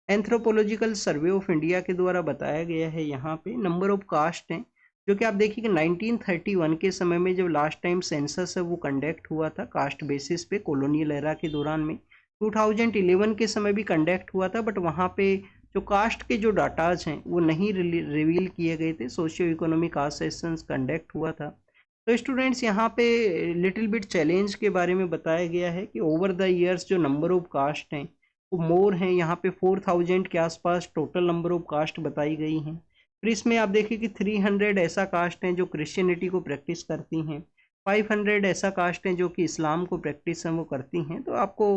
एंथ्रोपोलॉजिकल सर्वे ऑफ इंडिया के द्वारा बताया गया है यहाँ पे नंबर ऑफ कास्ट हैं, जो कि आप देखिए कि 1931 के समय में जब लास्ट टाइम सेंसस है वो कंडक्ट हुआ था कास्ट बेसिस पे कॉलोनियल एरा के दौरान में। 2011 के समय भी कंडक्ट हुआ था, बट वहाँ पे जो कास्ट के जो डाटाज हैं वो नहीं रिवील किए गए थे। Socio economic cast sessions conduct हुआ था। तो स्टूडेंट्स यहाँ पे लिटिल बिट चैलेंज के बारे में बताया गया है कि ओवर द ईयर्स जो नंबर ऑफ कास्ट हैं वो मोर हैं। यहाँ पे 4000 के आसपास टोटल नंबर ऑफ कास्ट बताई गई हैं। फिर इसमें आप देखिए कि 300 ऐसा कास्ट हैं जो क्रिश्चियनिटी को प्रैक्टिस करती हैं, 500 ऐसा कास्ट हैं जो कि इस्लाम को प्रैक्टिस वो करती हैं। तो आपको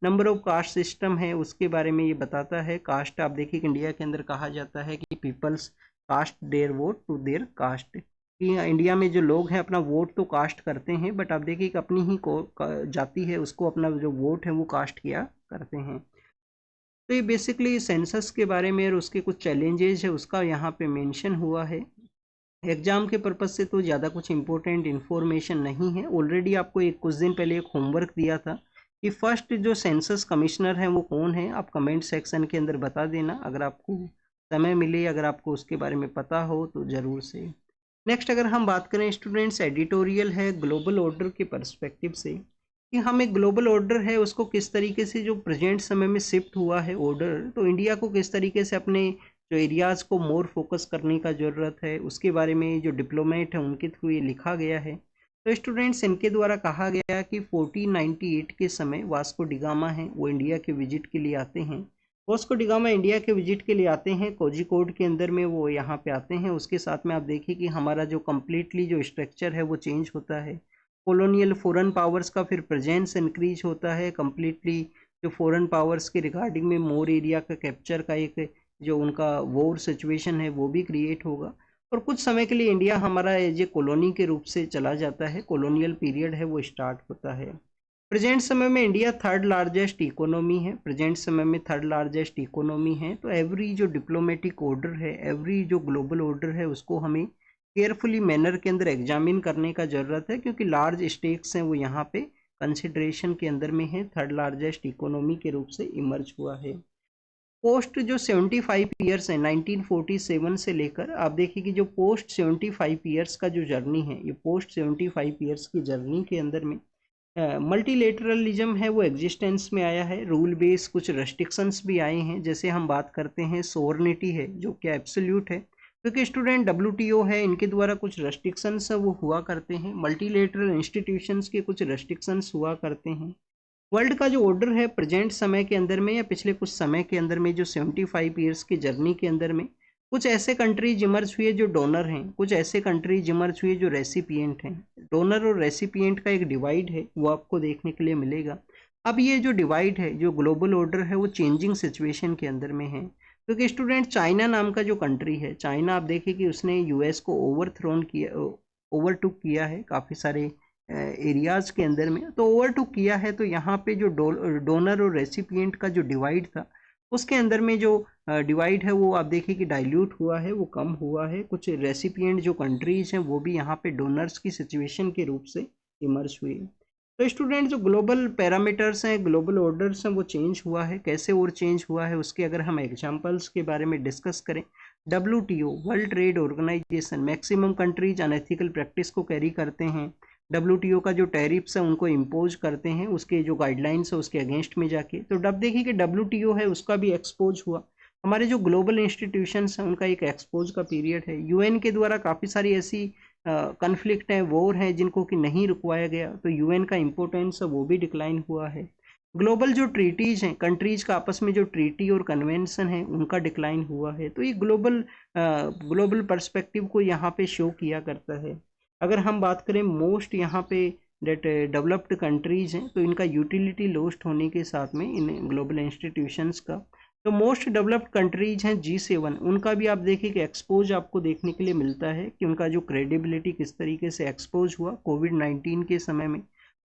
नंबर ऑफ कास्ट सिस्टम है उसके बारे में ये बताता है। कास्ट आप देखिए कि इंडिया के अंदर कहा जाता है कि peoples caste their vote to their caste, कि इंडिया में जो लोग हैं अपना वोट तो कास्ट करते हैं, बट आप देखिए कि अपनी ही को जाति है उसको अपना जो वोट है वो कास्ट किया करते हैं। तो ये बेसिकली सेंसस के बारे में और उसके कुछ चैलेंजेस है उसका यहाँ पे मेंशन हुआ है। एग्जाम के पर्पज से तो ज़्यादा कुछ इंपॉर्टेंट इन्फॉर्मेशन नहीं है। ऑलरेडी आपको कुछ दिन पहले एक होमवर्क दिया था कि फर्स्ट जो सेंसस कमिश्नर है वो कौन है। आप कमेंट सेक्शन के अंदर बता देना अगर आपको समय मिले, अगर आपको उसके बारे में पता हो तो ज़रूर से। नेक्स्ट अगर हम बात करें स्टूडेंट्स, एडिटोरियल है ग्लोबल ऑर्डर के पर्सपेक्टिव से कि हम एक ग्लोबल ऑर्डर है उसको किस तरीके से जो प्रेजेंट समय में शिफ्ट हुआ है ऑर्डर, तो इंडिया को किस तरीके से अपने जो एरियाज़ को मोर फोकस करने का ज़रूरत है उसके बारे में जो डिप्लोमेट है उनके थ्रू ये लिखा गया है। तो स्टूडेंट्स इनके द्वारा कहा गया कि 1498 के समय वास्को डिगामा है वो इंडिया के विजिट के लिए आते हैं। वास्को डिगामा इंडिया के विजिट के लिए आते हैं, कोझिकोड के अंदर में वो यहाँ पे आते हैं। उसके साथ में आप देखिए कि हमारा जो कम्प्लीटली जो स्ट्रक्चर है वो चेंज होता है। कॉलोनियल फॉरेन पावर्स का फिर प्रेजेंस इंक्रीज होता है कम्प्लीटली। जो फॉरेन पावर्स के रिगार्डिंग में मोर एरिया का कैप्चर का एक जो उनका वॉर सिचुएशन है वो भी क्रिएट होगा। और कुछ समय के लिए इंडिया हमारा एज ए कॉलोनी के रूप से चला जाता है, कॉलोनियल पीरियड है वो स्टार्ट होता है। प्रेजेंट समय में इंडिया थर्ड लार्जेस्ट इकोनॉमी है, प्रेजेंट समय में थर्ड लार्जेस्ट इकोनॉमी है। तो एवरी जो डिप्लोमेटिक ऑर्डर है, एवरी जो ग्लोबल ऑर्डर है उसको हमें केयरफुली मैनर के अंदर एग्जामिन करने का ज़रूरत है, क्योंकि लार्ज स्टेक्स हैं वो यहाँ पे कंसिडरेशन के अंदर में है, थर्ड लार्जेस्ट इकोनॉमी के रूप से इमर्ज हुआ है। पोस्ट जो 75 ईयर्स है 1947 से लेकर आप देखिए कि जो पोस्ट 75 ईयर्स का जो जर्नी है, ये पोस्ट 75 ईयर्स की जर्नी के अंदर में मल्टीलेटरलिज्म है वो एग्जिस्टेंस में आया है। रूल बेस कुछ रेस्ट्रिक्शंस भी आए हैं, जैसे हम बात करते हैं सोवरेनिटी है जो कि एब्सोल्यूट है, क्योंकि स्टूडेंट WTO है इनके द्वारा कुछ रेस्ट्रिक्शंस वो हुआ करते हैं, मल्टीलेटरल इंस्टीट्यूशंस के कुछ रेस्ट्रिक्शंस हुआ करते हैं। वर्ल्ड का जो ऑर्डर है प्रेजेंट समय के अंदर में या पिछले कुछ समय के अंदर में जो 75 ईयर्स की जर्नी के अंदर में कुछ ऐसे कंट्रीज इमर्ज हुए जो डोनर हैं, कुछ ऐसे कंट्रीज इमर्ज हुए जो रेसिपिएंट हैं। डोनर और रेसिपिएंट का एक डिवाइड है वो आपको देखने के लिए मिलेगा। अब ये जो डिवाइड है जो ग्लोबल ऑर्डर है वो चेंजिंग सिचुएशन के अंदर में है, क्योंकि स्टूडेंट चाइना नाम का जो कंट्री है, चाइना आप देखिए कि उसने US को ओवरथ्रोन किया, ओवरटुक किया है काफ़ी सारे एरियाज़ के अंदर में। तो ओवरटुक किया है तो यहाँ पे जो डोनर और रेसिपिएंट का जो डिवाइड था उसके अंदर में जो डिवाइड है वो आप देखिए कि डाइल्यूट हुआ है, वो कम हुआ है। कुछ रेसिपिएंट जो कंट्रीज हैं वो भी यहाँ पे डोनर्स की सिचुएशन के रूप से इमर्ज हुई। तो स्टूडेंट जो ग्लोबल पैरामीटर्स हैं, ग्लोबल ऑर्डर्स हैं वो चेंज हुआ है। कैसे और चेंज हुआ है उसके अगर हम एग्जांपल्स के बारे में डिस्कस करें, WTO world trade organisation maximum countries unethical practice को कैरी करते हैं। WTO का जो टैरिफ्स है उनको इम्पोज करते हैं, उसके जो गाइडलाइंस है उसके अगेंस्ट में जाके। तो अब देखिए कि WTO है उसका भी एक्सपोज हुआ। हमारे जो ग्लोबल इंस्टीट्यूशंस हैं उनका एक एक्सपोज का पीरियड है। UN के द्वारा काफ़ी सारी ऐसी कन्फ्लिक्ट हैं, वॉर हैं जिनको कि नहीं रुकवाया गया, तो UN का इम्पोर्टेंस है वो भी डिक्लाइन हुआ है। ग्लोबल जो ट्रीटीज़ हैं, कंट्रीज का आपस में जो ट्रीटी और कन्वेंशन है उनका डिक्लाइन हुआ है। तो ये ग्लोबल पर्सपेक्टिव को यहाँ पे शो किया करता है। अगर हम बात करें मोस्ट यहाँ पे डेवलप्ड कंट्रीज हैं तो इनका यूटिलिटी लॉस्ट होने के साथ में इन ग्लोबल इंस्टीट्यूशंस का, तो मोस्ट डेवलप्ड कंट्रीज हैं G7, उनका भी आप देखिए कि एक्सपोज आपको देखने के लिए मिलता है कि उनका जो क्रेडिबिलिटी किस तरीके से एक्सपोज हुआ कोविड-19 के समय में।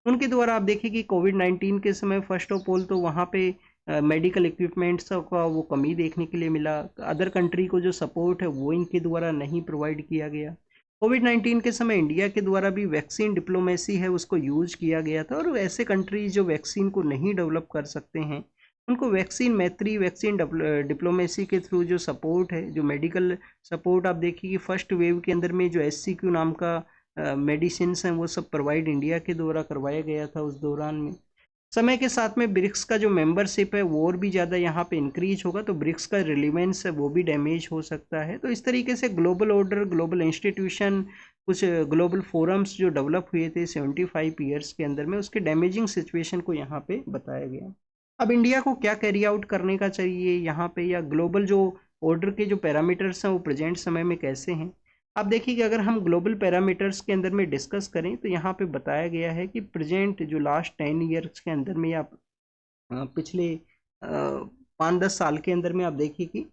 उनके द्वारा आप देखिए कि कोविड-19 के समय फर्स्ट ऑफ ऑल तो वहाँ पे मेडिकल इक्विपमेंट्स का वो कमी देखने के लिए मिला। अदर कंट्री को जो सपोर्ट है वो इनके द्वारा नहीं प्रोवाइड किया गया। कोविड-19 के समय इंडिया के द्वारा भी वैक्सीन डिप्लोमेसी है उसको यूज किया गया था, और ऐसे कंट्रीज जो वैक्सीन को नहीं डेवलप कर सकते हैं उनको वैक्सीन मैत्री, वैक्सीन डिप्लोमेसी के थ्रू जो सपोर्ट है, जो मेडिकल सपोर्ट आप देखिए कि फर्स्ट वेव के अंदर में जो SCQ नाम का मेडिसिन हैं वो सब प्रोवाइड इंडिया के द्वारा करवाया गया था उस दौरान में। समय के साथ में ब्रिक्स का जो मेंबरशिप है वो और भी ज़्यादा यहाँ पे इंक्रीज होगा, तो ब्रिक्स का रिलेवेंस है वो भी डैमेज हो सकता है। तो इस तरीके से ग्लोबल ऑर्डर, ग्लोबल इंस्टीट्यूशन, कुछ ग्लोबल फोरम्स जो डेवलप हुए थे 75 ईयर्स के अंदर में, उसके डैमेजिंग सिचुएशन को यहाँ पे बताया गया। अब इंडिया को क्या कैरी आउट करने का चाहिए यहाँ पे, या ग्लोबल जो ऑर्डर के जो पैरामीटर्स हैं वो प्रेजेंट समय में कैसे हैं। आप देखिए कि अगर हम ग्लोबल पैरामीटर्स के अंदर में डिस्कस करें तो यहाँ पे बताया गया है कि प्रेजेंट जो लास्ट 10 ईयर्स के अंदर में, या पिछले 5-10 साल के अंदर में आप देखिए कि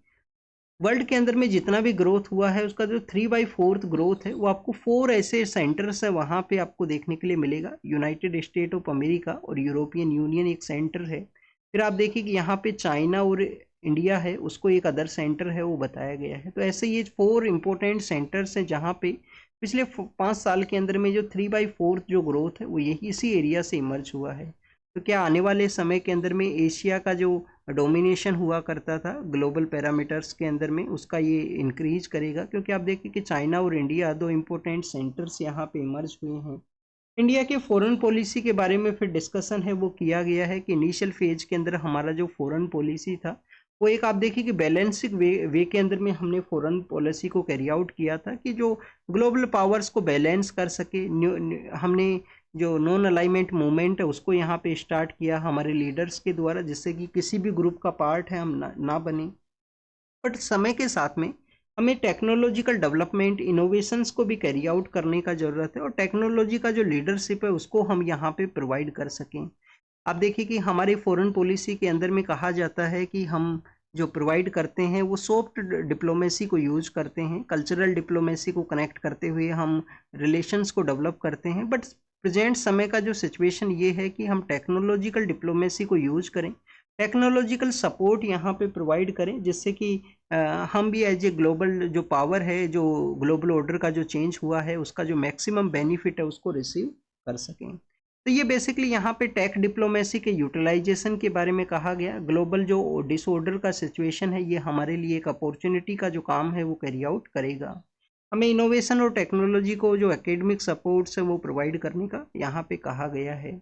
वर्ल्ड के अंदर में जितना भी ग्रोथ हुआ है उसका जो 3/4 ग्रोथ है वो आपको 4 ऐसे सेंटर्स है वहाँ पे आपको देखने के लिए मिलेगा। यूनाइटेड स्टेट ऑफ अमेरिका और यूरोपियन यूनियन एक सेंटर है। फिर आप देखिए कि यहाँ पे चाइना और इंडिया है, उसको एक अदर सेंटर है वो बताया गया है। तो ऐसे ये 4 इंपॉर्टेंट सेंटर्स हैं जहाँ पे पिछले 5 साल के अंदर में जो 3/4 जो ग्रोथ है वो यही इसी एरिया से इमर्ज हुआ है। तो क्या आने वाले समय के अंदर में एशिया का जो डोमिनेशन हुआ करता था ग्लोबल पैरामीटर्स के अंदर में उसका ये इंक्रीज करेगा, क्योंकि आप देखिए कि चाइना और इंडिया 2 इंपॉर्टेंट सेंटर्स यहाँ पे इमर्ज हुए हैं। इंडिया के फॉरेन पॉलिसी के बारे में फिर डिस्कशन है वो किया गया है कि इनिशियल फेज के अंदर हमारा जो फॉरेन पॉलिसी था वो एक आप देखिए कि बैलेंसिंग वे के अंदर में हमने फॉरेन पॉलिसी को कैरी आउट किया था कि जो ग्लोबल पावर्स को बैलेंस कर सके। हमने जो नॉन अलाइनमेंट मूवमेंट है उसको यहाँ पे स्टार्ट किया हमारे लीडर्स के द्वारा, जिससे कि किसी भी ग्रुप का पार्ट है हम ना बने। बट समय के साथ में हमें टेक्नोलॉजिकल डेवलपमेंट, इनोवेशंस को भी कैरी आउट करने का ज़रूरत है, और टेक्नोलॉजी का जो लीडरशिप है उसको हम यहाँ पे प्रोवाइड कर सकें। आप देखिए कि हमारे फॉरेन पॉलिसी के अंदर में कहा जाता है कि हम जो प्रोवाइड करते हैं वो सॉफ्ट डिप्लोमेसी को यूज करते हैं, कल्चरल डिप्लोमेसी को कनेक्ट करते हुए हम रिलेशंस को डेवलप करते हैं। बट प्रेजेंट समय का जो सिचुएशन ये है कि हम टेक्नोलॉजिकल डिप्लोमेसी को यूज करें, टेक्नोलॉजिकल सपोर्ट यहाँ पे प्रोवाइड करें, जिससे कि हम भी एज ए ग्लोबल जो पावर है, जो ग्लोबल ऑर्डर का जो चेंज हुआ है उसका जो मैक्सिमम बेनिफिट है उसको रिसीव कर सकें। तो ये बेसिकली यहाँ पे टेक डिप्लोमेसी के यूटिलाइजेशन के बारे में कहा गया। ग्लोबल जो डिसऑर्डर का सिचुएशन है ये हमारे लिए एक अपॉर्चुनिटी का जो काम है वो कैरी आउट करेगा। हमें इनोवेशन और टेक्नोलॉजी को जो एकेडमिक सपोर्ट्स है वो प्रोवाइड करने का यहाँ पे कहा गया है।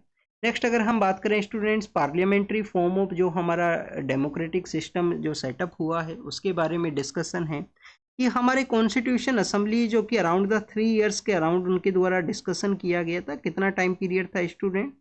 नेक्स्ट अगर हम बात करें स्टूडेंट्स, पार्लियामेंट्री फॉर्म ऑफ जो हमारा डेमोक्रेटिक सिस्टम जो सेटअप हुआ है उसके बारे में डिस्कशन है कि हमारे कॉन्स्टिट्यूशन असेंबली जो कि अराउंड द 3 ईयर्स के अराउंड उनके द्वारा डिस्कशन किया गया था। कितना टाइम पीरियड था स्टूडेंट?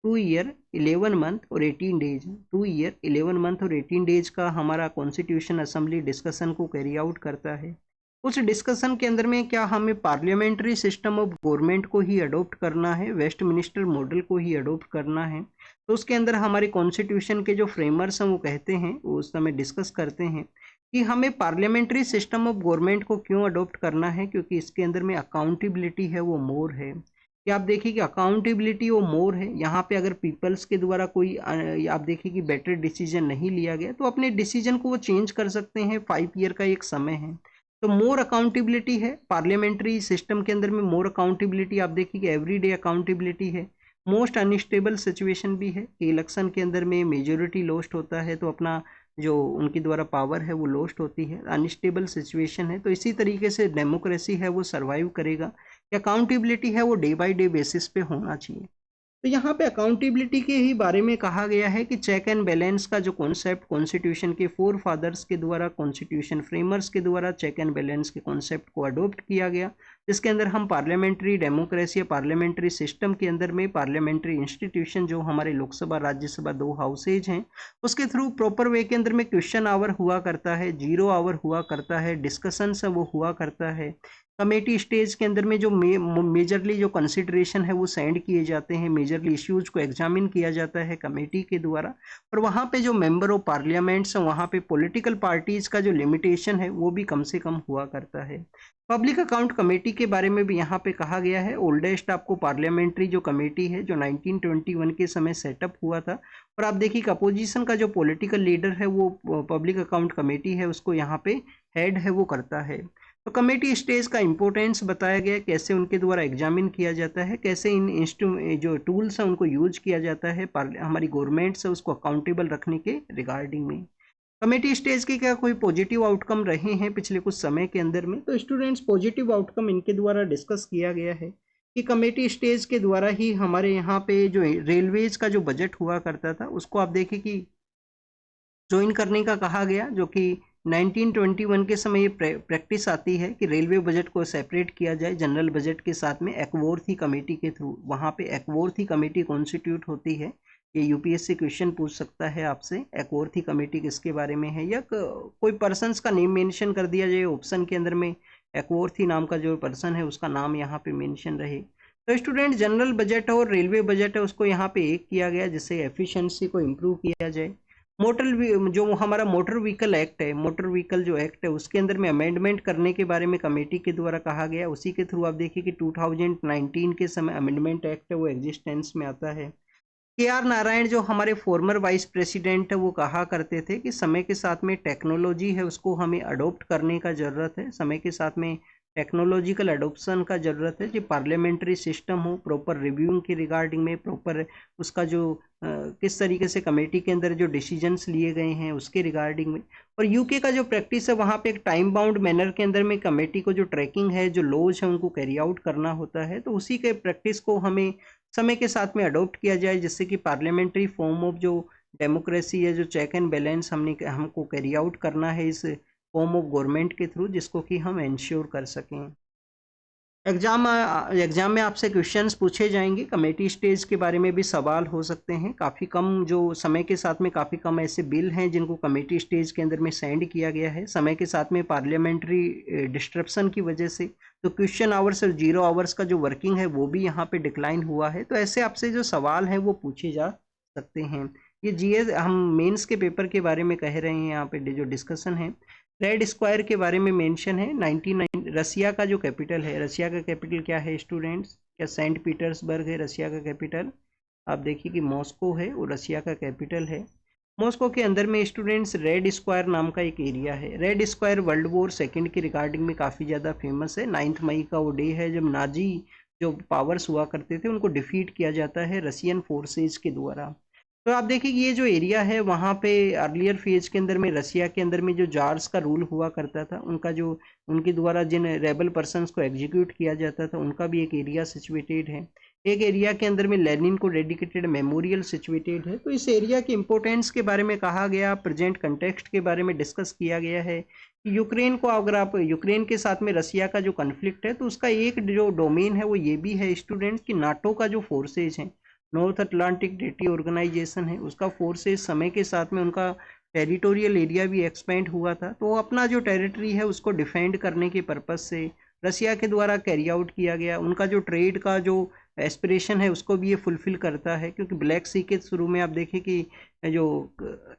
2 ईयर 11 मंथ और 18 डेज। 2 ईयर 11 मंथ और 18 डेज का हमारा कॉन्स्टिट्यूशन असेंबली डिस्कशन को कैरी आउट करता है। उस डिस्कशन के अंदर में क्या हमें पार्लियामेंट्री सिस्टम ऑफ गवर्नमेंट को ही अडोप्ट करना है, वेस्टमिनिस्टर मॉडल को ही अडोप्ट करना है? तो उसके अंदर हमारे कॉन्स्टिट्यूशन के जो फ्रेमर्स हैं वो कहते हैं, वो उस समय डिस्कस करते हैं कि हमें पार्लियामेंट्री सिस्टम ऑफ गवर्नमेंट को क्यों अडोप्ट करना है, क्योंकि इसके अंदर में अकाउंटेबिलिटी है वो मोर है। कि आप देखिए कि अकाउंटेबिलिटी वो मोर है। यहाँ पे अगर पीपल्स के द्वारा कोई आप देखिए कि बेटर डिसीजन नहीं लिया गया तो अपने डिसीजन को वो चेंज कर सकते हैं। 5 ईयर का एक समय है, तो मोर अकाउंटेबिलिटी है पार्लियामेंट्री सिस्टम के अंदर में। मोर अकाउंटेबिलिटी आप देखिए कि एवरीडे अकाउंटेबिलिटी है। मोस्ट अनस्टेबल सिचुएशन भी है कि इलेक्शन के अंदर में मेजोरिटी लॉस्ट होता है तो अपना जो उनके द्वारा पावर है वो लॉस्ट होती है, अनस्टेबल सिचुएशन है। तो इसी तरीके से डेमोक्रेसी है वो सर्वाइव करेगा। अकाउंटेबिलिटी है वो डे बाय डे बेसिस पे होना चाहिए। तो यहाँ पे अकाउंटेबिलिटी के ही बारे में कहा गया है कि चेक एंड बैलेंस का जो कॉन्सेप्ट कॉन्स्टिट्यूशन के 4 फादर्स के द्वारा, कॉन्स्टिट्यूशन फ्रेमर्स के द्वारा चेक एंड बैलेंस के कॉन्सेप्ट को अडोप्ट किया गया, जिसके अंदर हम पार्लियामेंट्री डेमोक्रेसी, पार्लियामेंट्री सिस्टम के अंदर में पार्लियामेंट्री इंस्टीट्यूशन जो हमारे लोकसभा राज्यसभा 2 हाउसेज हैं उसके थ्रू प्रॉपर वे के अंदर में क्वेश्चन आवर हुआ करता है, 0 आवर हुआ करता है, डिस्कशंस वो हुआ करता है। कमेटी स्टेज के अंदर में जो मेजरली जो कंसिडरेशन है वो सेंड किए जाते हैं, मेजरली इश्यूज को एग्जामिन किया जाता है कमेटी के द्वारा। और वहाँ पे जो मेंबर ऑफ पार्लियामेंट्स हैं, वहाँ पे पॉलिटिकल पार्टीज का जो लिमिटेशन है वो भी कम से कम हुआ करता है। पब्लिक अकाउंट कमेटी के बारे में भी यहाँ पे कहा गया है, ओल्डेस्ट आपको पार्लियामेंट्री जो कमेटी है जो 1921 के समय सेटअप हुआ था। और आप देखिए कि अपोजिशन का जो पॉलिटिकल लीडर है वो पब्लिक अकाउंट कमेटी है उसको यहाँ पे हेड है वो करता है। तो कमेटी स्टेज का इंपॉर्टेंस बताया गया, कैसे उनके द्वारा एग्जामिन किया जाता है, कैसे इन जो टूल्स हैं उनको यूज किया जाता है हमारी गवर्नमेंट से उसको अकाउंटेबल रखने के रिगार्डिंग में। कमेटी स्टेज के क्या कोई पॉजिटिव आउटकम रहे हैं पिछले कुछ समय के अंदर में? तो स्टूडेंट्स पॉजिटिव आउटकम इनके द्वारा डिस्कस किया गया है कि कमेटी स्टेज के द्वारा ही हमारे यहाँ पे जो रेलवेज का जो बजट हुआ करता था उसको आप देखें कि ज्वाइन करने का कहा गया, जो कि 1921 के समय ये प्रैक्टिस आती है कि रेलवे बजट को सेपरेट किया जाए जनरल बजट के साथ में एक्वॉर्थी कमेटी के थ्रू। वहाँ पे एक्वॉर्थी कमेटी कॉन्स्टिट्यूट होती है। ये यूपीएससी क्वेश्चन पूछ सकता है आपसे, एक्वॉर्थी कमेटी किसके बारे में है, या कोई पर्सन्स का नेम मेंशन कर दिया जाए ऑप्शन के अंदर में, एक्वॉर्थी नाम का जो पर्सन है उसका नाम यहाँ पे मेंशन रहे। तो स्टूडेंट जनरल बजट और रेलवे बजट है उसको यहाँ पे एक किया गया जिससे एफिशिएंसी को इम्प्रूव किया जाए। जो हमारा मोटर व्हीकल एक्ट है, मोटर व्हीकल जो एक्ट है उसके अंदर में अमेंडमेंट करने के बारे में कमेटी के द्वारा कहा गया। उसी के थ्रू आप देखिए कि 2019 के समय अमेंडमेंट एक्ट है वो एग्जिस्टेंस में आता है। KR नारायण जो हमारे फॉर्मर वाइस प्रेसिडेंट है वो कहा करते थे कि समय के साथ में टेक्नोलॉजी है उसको हमें अडोप्ट करने का ज़रूरत है, समय के साथ में टेक्नोलॉजिकल अडोप्शन का ज़रूरत है, जो पार्लियामेंट्री सिस्टम हो प्रॉपर रिव्यूइंग के रिगार्डिंग में, प्रॉपर उसका जो किस तरीके से कमेटी के अंदर जो डिसीजंस लिए गए हैं उसके रिगार्डिंग में। और यूके का जो प्रैक्टिस है वहाँ पे एक टाइम बाउंड मैनर के अंदर में कमेटी को जो ट्रैकिंग है, जो लॉज है उनको कैरी आउट करना होता है। तो उसी के प्रैक्टिस को हमें समय के साथ में अडॉप्ट किया जाए जिससे कि पार्लियामेंट्री फॉर्म ऑफ जो डेमोक्रेसी है, जो चेक एंड बैलेंस हमको कैरी आउट करना है इस फॉर्म ऑफ गवर्नमेंट के थ्रू, जिसको कि हम इंश्योर कर सकें। एग्जाम में आपसे क्वेश्चंस पूछे जाएंगे, कमेटी स्टेज के बारे में भी सवाल हो सकते हैं। काफ़ी कम जो समय के साथ में काफ़ी कम ऐसे बिल हैं जिनको कमेटी स्टेज के अंदर में सेंड किया गया है। समय के साथ में पार्लियामेंट्री डिस्ट्रप्शन की वजह से तो क्वेश्चन आवर्स और 0 आवर्स का जो वर्किंग है वो भी यहाँ पे डिक्लाइन हुआ है। तो ऐसे आपसे जो सवाल हैं वो पूछे जा सकते हैं। ये जीएस हम मेंस के पेपर के बारे में कह रहे हैं, यहाँ पे जो डिस्कशन है रेड स्क्वायर के बारे में मेंशन है। 99 रसिया का जो कैपिटल है, रसिया का कैपिटल क्या है स्टूडेंट्स? क्या सेंट पीटर्सबर्ग है रसिया का कैपिटल? आप देखिए कि मॉस्को है वो रसिया का कैपिटल है। मॉस्को के अंदर में स्टूडेंट्स रेड स्क्वायर नाम का एक एरिया है। Red square world war second की रिगार्डिंग में काफ़ी ज़्यादा फेमस है। 9 मई का वो डे है जब नाजी जो पावर्स हुआ करते थे उनको डिफीट किया जाता है रसियन फोर्सेज के द्वारा। तो आप देखिए कि ये जो एरिया है वहाँ पे अर्लियर फेज के अंदर में रसिया के अंदर में जो जार्स का रूल हुआ करता था, उनका जो उनके द्वारा जिन रेबल पर्सन्स को एग्जीक्यूट किया जाता था उनका भी एक एरिया सिचुएटेड है। एक एरिया के अंदर में लेनिन को डेडिकेटेड मेमोरियल सिचुएटेड है। तो इस एरिया के इंपॉर्टेंस के बारे में कहा गया, प्रेजेंट कंटेक्स्ट के बारे में डिस्कस किया गया है कि यूक्रेन को, अगर आप यूक्रेन के साथ में रसिया का जो कन्फ्लिक्ट है तो उसका एक जो डोमेन है वो ये भी है स्टूडेंट्स कि नाटो का जो फोर्सेज हैं, नॉर्थ अटलांटिक ट्रीटी ऑर्गेनाइजेशन है, उसका फोर्सेस समय के साथ में उनका टेरिटोरियल एरिया भी एक्सपेंड हुआ था। तो अपना जो टेरिटरी है उसको डिफेंड करने के पर्पज़ से रसिया के द्वारा कैरी आउट किया गया। उनका जो ट्रेड का जो एस्पिरेशन है उसको भी ये फुलफिल करता है, क्योंकि ब्लैक सी के शुरू में आप देखें कि जो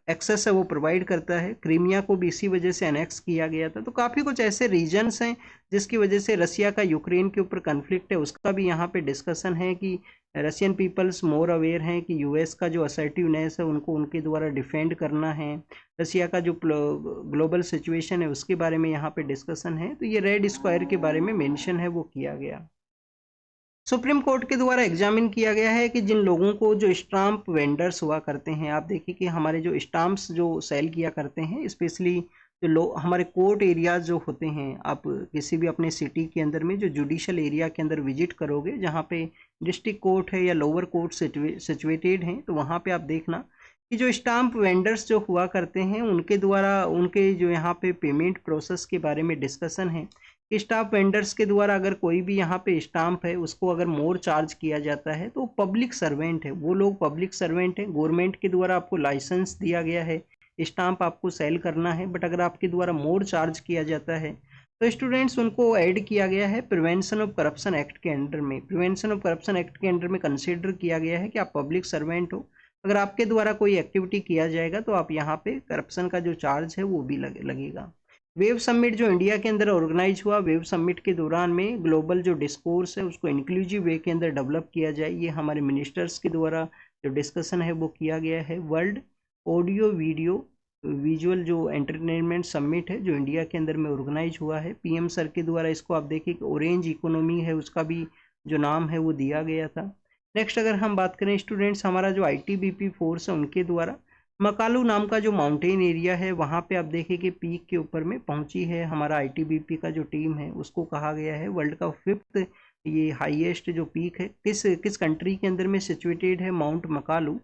एक्सेस है वो प्रोवाइड करता है। क्रीमिया को भी इसी वजह से अनेक्स किया गया था। तो काफ़ी कुछ ऐसे रीजन्स हैं जिसकी वजह से रसिया का यूक्रेन के ऊपर कन्फ्लिक्ट है उसका भी यहाँ पे डिस्कशन है कि रशियन पीपल्स मोर अवेयर हैं कि यूएस का जो असर्टिवनेस है उनको उनके द्वारा डिफेंड करना है। रसिया का जो ग्लोबल सिचुएशन है उसके बारे में यहाँ पे डिस्कशन है। तो ये रेड स्क्वायर के बारे में मेंशन है वो किया गया। सुप्रीम कोर्ट के द्वारा एग्जामिन किया गया है कि जिन लोगों को जो स्टाम्प वेंडर्स हुआ करते हैं, आप देखिए कि हमारे जो स्टाम्प्स जो सेल किया करते हैं, स्पेशली जो लोग हमारे कोर्ट एरियाज जो होते हैं, आप किसी भी अपने सिटी के अंदर में जो जुडिशल एरिया के अंदर विजिट करोगे जहाँ पे डिस्ट्रिक्ट कोर्ट है या लोअर कोर्ट सिचुएटेड हैं, तो वहाँ पे आप देखना कि जो स्टाम्प वेंडर्स जो हुआ करते हैं उनके द्वारा उनके जो यहाँ पे पेमेंट प्रोसेस के बारे में डिस्कशन है। स्टाम्प वेंडर्स के द्वारा अगर कोई भी यहाँ पे स्टाम्प है उसको अगर मोर चार्ज किया जाता है तो पब्लिक सर्वेंट है, वो लोग पब्लिक सर्वेंट हैं, गवर्नमेंट के द्वारा आपको लाइसेंस दिया गया है, स्टाम्प आपको सेल करना है, बट अगर आपके द्वारा मोर चार्ज किया जाता है तो स्टूडेंट्स उनको ऐड किया गया है प्रिवेंशन ऑफ करप्शन एक्ट के अंडर में। प्रिवेंशन ऑफ करप्शन एक्ट के अंडर में कंसीडर किया गया है कि आप पब्लिक सर्वेंट हो, अगर आपके द्वारा कोई एक्टिविटी किया जाएगा तो आप यहाँ पे करप्शन का जो चार्ज है वो भी लगेगा। वेव समिट जो इंडिया के अंदर ऑर्गेनाइज हुआ, वेव समिट के दौरान में ग्लोबल जो डिस्कोर्स है उसको इंक्लूसिव वे के अंदर डेवलप किया जाए, ये हमारे मिनिस्टर्स के द्वारा जो डिस्कशन है वो किया गया है। वर्ल्ड ऑडियो वीडियो विजुअल जो एंटरटेनमेंट समिट है जो इंडिया के अंदर में ऑर्गेनाइज हुआ है, पीएम सर के द्वारा इसको आप देखिए कि ऑरेंज इकोनॉमी है उसका भी जो नाम है वो दिया गया था। नेक्स्ट अगर हम बात करें स्टूडेंट्स, हमारा जो आईटीबीपी फोर्स है उनके द्वारा मकालू नाम का जो माउंटेन एरिया है वहाँ पे आप देखिए कि पीक के ऊपर में पहुँची है हमारा आईटीबीपी का जो टीम है, उसको कहा गया है वर्ल्ड का 5th ये हाईएस्ट जो पीक है किस कंट्री के अंदर में सिचुएटेड है माउंट मकालू,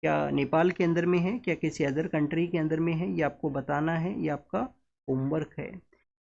क्या नेपाल के अंदर में है, क्या किसी अदर कंट्री के अंदर में है, ये आपको बताना है, ये आपका होमवर्क है।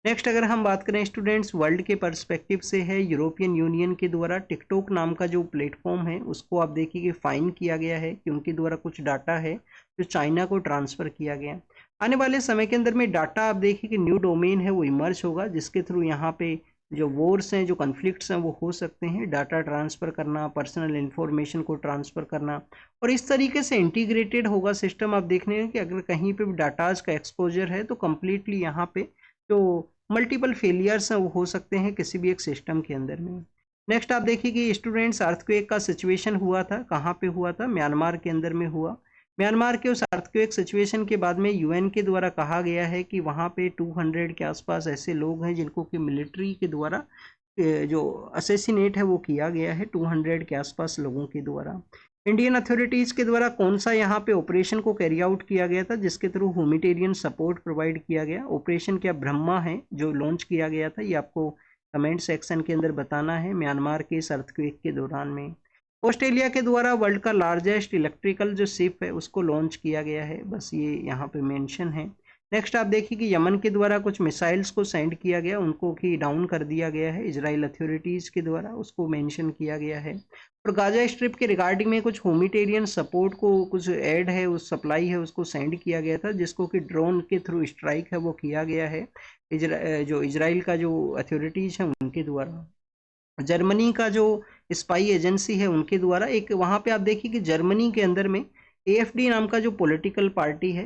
नेक्स्ट अगर हम बात करें स्टूडेंट्स वर्ल्ड के पर्सपेक्टिव से है, यूरोपियन यूनियन के द्वारा टिकटॉक नाम का जो प्लेटफॉर्म है उसको आप देखिए कि फाइन किया गया है कि उनके द्वारा कुछ डाटा है जो चाइना को ट्रांसफ़र किया गया। आने वाले समय के अंदर में डाटा आप देखिए कि न्यू डोमेन है वो इमर्ज होगा, जिसके थ्रू यहाँ पे जो वॉर्स हैं जो कन्फ्लिक्ट्स हैं वो हो सकते हैं, डाटा ट्रांसफ़र करना, पर्सनल इन्फॉर्मेशन को ट्रांसफ़र करना, और इस तरीके से इंटीग्रेटेड होगा सिस्टम। आप देख रहे हैं कि अगर कहीं पे भी डाटाज का एक्सपोजर है तो कम्प्लीटली यहाँ पे जो मल्टीपल फेलियर्स हैं वो हो सकते हैं किसी भी एक सिस्टम के अंदर में। नेक्स्ट आप देखिए कि स्टूडेंट्स अर्थक्वेक का सिचुएशन हुआ था, कहाँ पे हुआ था, म्यांमार के अंदर में हुआ। म्यांमार के उस अर्थक्वेक सिचुएशन के बाद में यूएन के द्वारा कहा गया है कि वहाँ पे 200 के आसपास ऐसे लोग हैं जिनको कि मिलिट्री के द्वारा जो असेसिनेट है वो किया गया है 200 के आसपास लोगों के द्वारा। इंडियन अथॉरिटीज़ के द्वारा कौन सा यहाँ पे ऑपरेशन को कैरी आउट किया गया था जिसके थ्रू ह्यूमैनिटेरियन सपोर्ट प्रोवाइड किया गया? ऑपरेशन क्या ब्रह्मा है जो लॉन्च किया गया था, ये आपको कमेंट सेक्शन के अंदर बताना है म्यांमार के इस अर्थक्वेक के दौरान में। ऑस्ट्रेलिया के द्वारा वर्ल्ड का लार्जेस्ट इलेक्ट्रिकल जो शिप है उसको लॉन्च किया गया है, बस ये यहाँ पे मेंशन है। नेक्स्ट आप देखिए कि यमन के द्वारा कुछ मिसाइल्स को सेंड किया गया, उनको कि डाउन कर दिया गया है इजराइल अथॉरिटीज़ के द्वारा, उसको मेंशन किया गया है। और गाजा स्ट्रिप के रिगार्डिंग में कुछ ह्यूमैनिटेरियन सपोर्ट को कुछ ऐड है उस सप्लाई है उसको सेंड किया गया था, जिसको कि ड्रोन के थ्रू स्ट्राइक है वो किया गया है जो इजराइल का जो अथॉरिटीज़ हैं उनके द्वारा। जर्मनी का जो स्पाई एजेंसी है उनके द्वारा एक वहाँ पे आप देखिए कि जर्मनी के अंदर में एएफडी नाम का जो पॉलिटिकल पार्टी है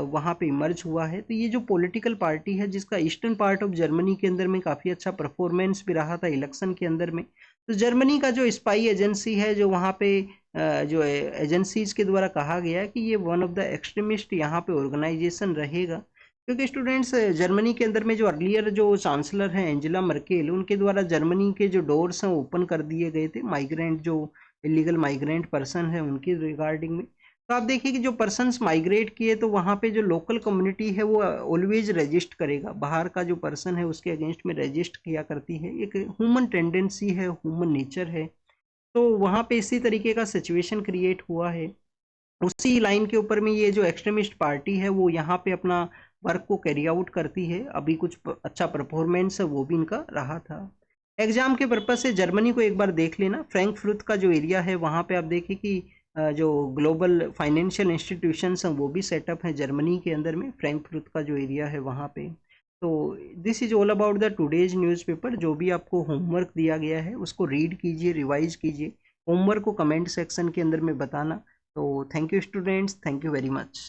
वहाँ पे इमर्ज हुआ है। तो ये जो पॉलिटिकल पार्टी है जिसका ईस्टर्न पार्ट ऑफ जर्मनी के अंदर में काफ़ी अच्छा परफॉर्मेंस भी रहा था इलेक्शन के अंदर में, तो जर्मनी का जो स्पाई एजेंसी है जो वहाँ पे जो एजेंसीज के द्वारा कहा गया कि ये वन ऑफ द एक्सट्रीमिस्ट यहाँ पे ऑर्गेनाइजेशन रहेगा, क्योंकि स्टूडेंट्स जर्मनी के अंदर में जो अर्लियर जो चांसलर हैं एंजेला मर्केल, उनके द्वारा जर्मनी के जो डोर्स हैं ओपन कर दिए गए थे माइग्रेंट जो इलीगल माइग्रेंट पर्सन है उनके रिगार्डिंग में। तो आप देखिए कि जो पर्सन्स माइग्रेट किए तो वहाँ पे जो लोकल कम्युनिटी है वो ऑलवेज रजिस्ट करेगा, बाहर का जो पर्सन है उसके अगेंस्ट में रजिस्ट किया करती है, एक ह्यूमन टेंडेंसी है, ह्यूमन नेचर है। तो वहाँ पे इसी तरीके का सिचुएशन क्रिएट हुआ है। उसी लाइन के ऊपर में ये जो एक्सट्रीमिस्ट पार्टी है वो यहाँ पे अपना वर्क को कैरी आउट करती है, अभी कुछ अच्छा परफॉर्मेंस है वो भी इनका रहा था। एग्जाम के पर्पज से जर्मनी को एक बार देख लेना, फ्रैंकफर्ट का जो एरिया है वहाँ पे आप देखिए कि जो ग्लोबल फाइनेंशियल इंस्टीट्यूशंस हैं वो भी सेटअप है जर्मनी के अंदर में, फ्रैंकफर्ट का जो एरिया है वहाँ पे। तो this is all about the today's newspaper. जो भी आपको होमवर्क दिया गया है उसको रीड कीजिए, रिवाइज कीजिए, होमवर्क को कमेंट सेक्शन के अंदर में बताना। तो thank you students, thank you very much.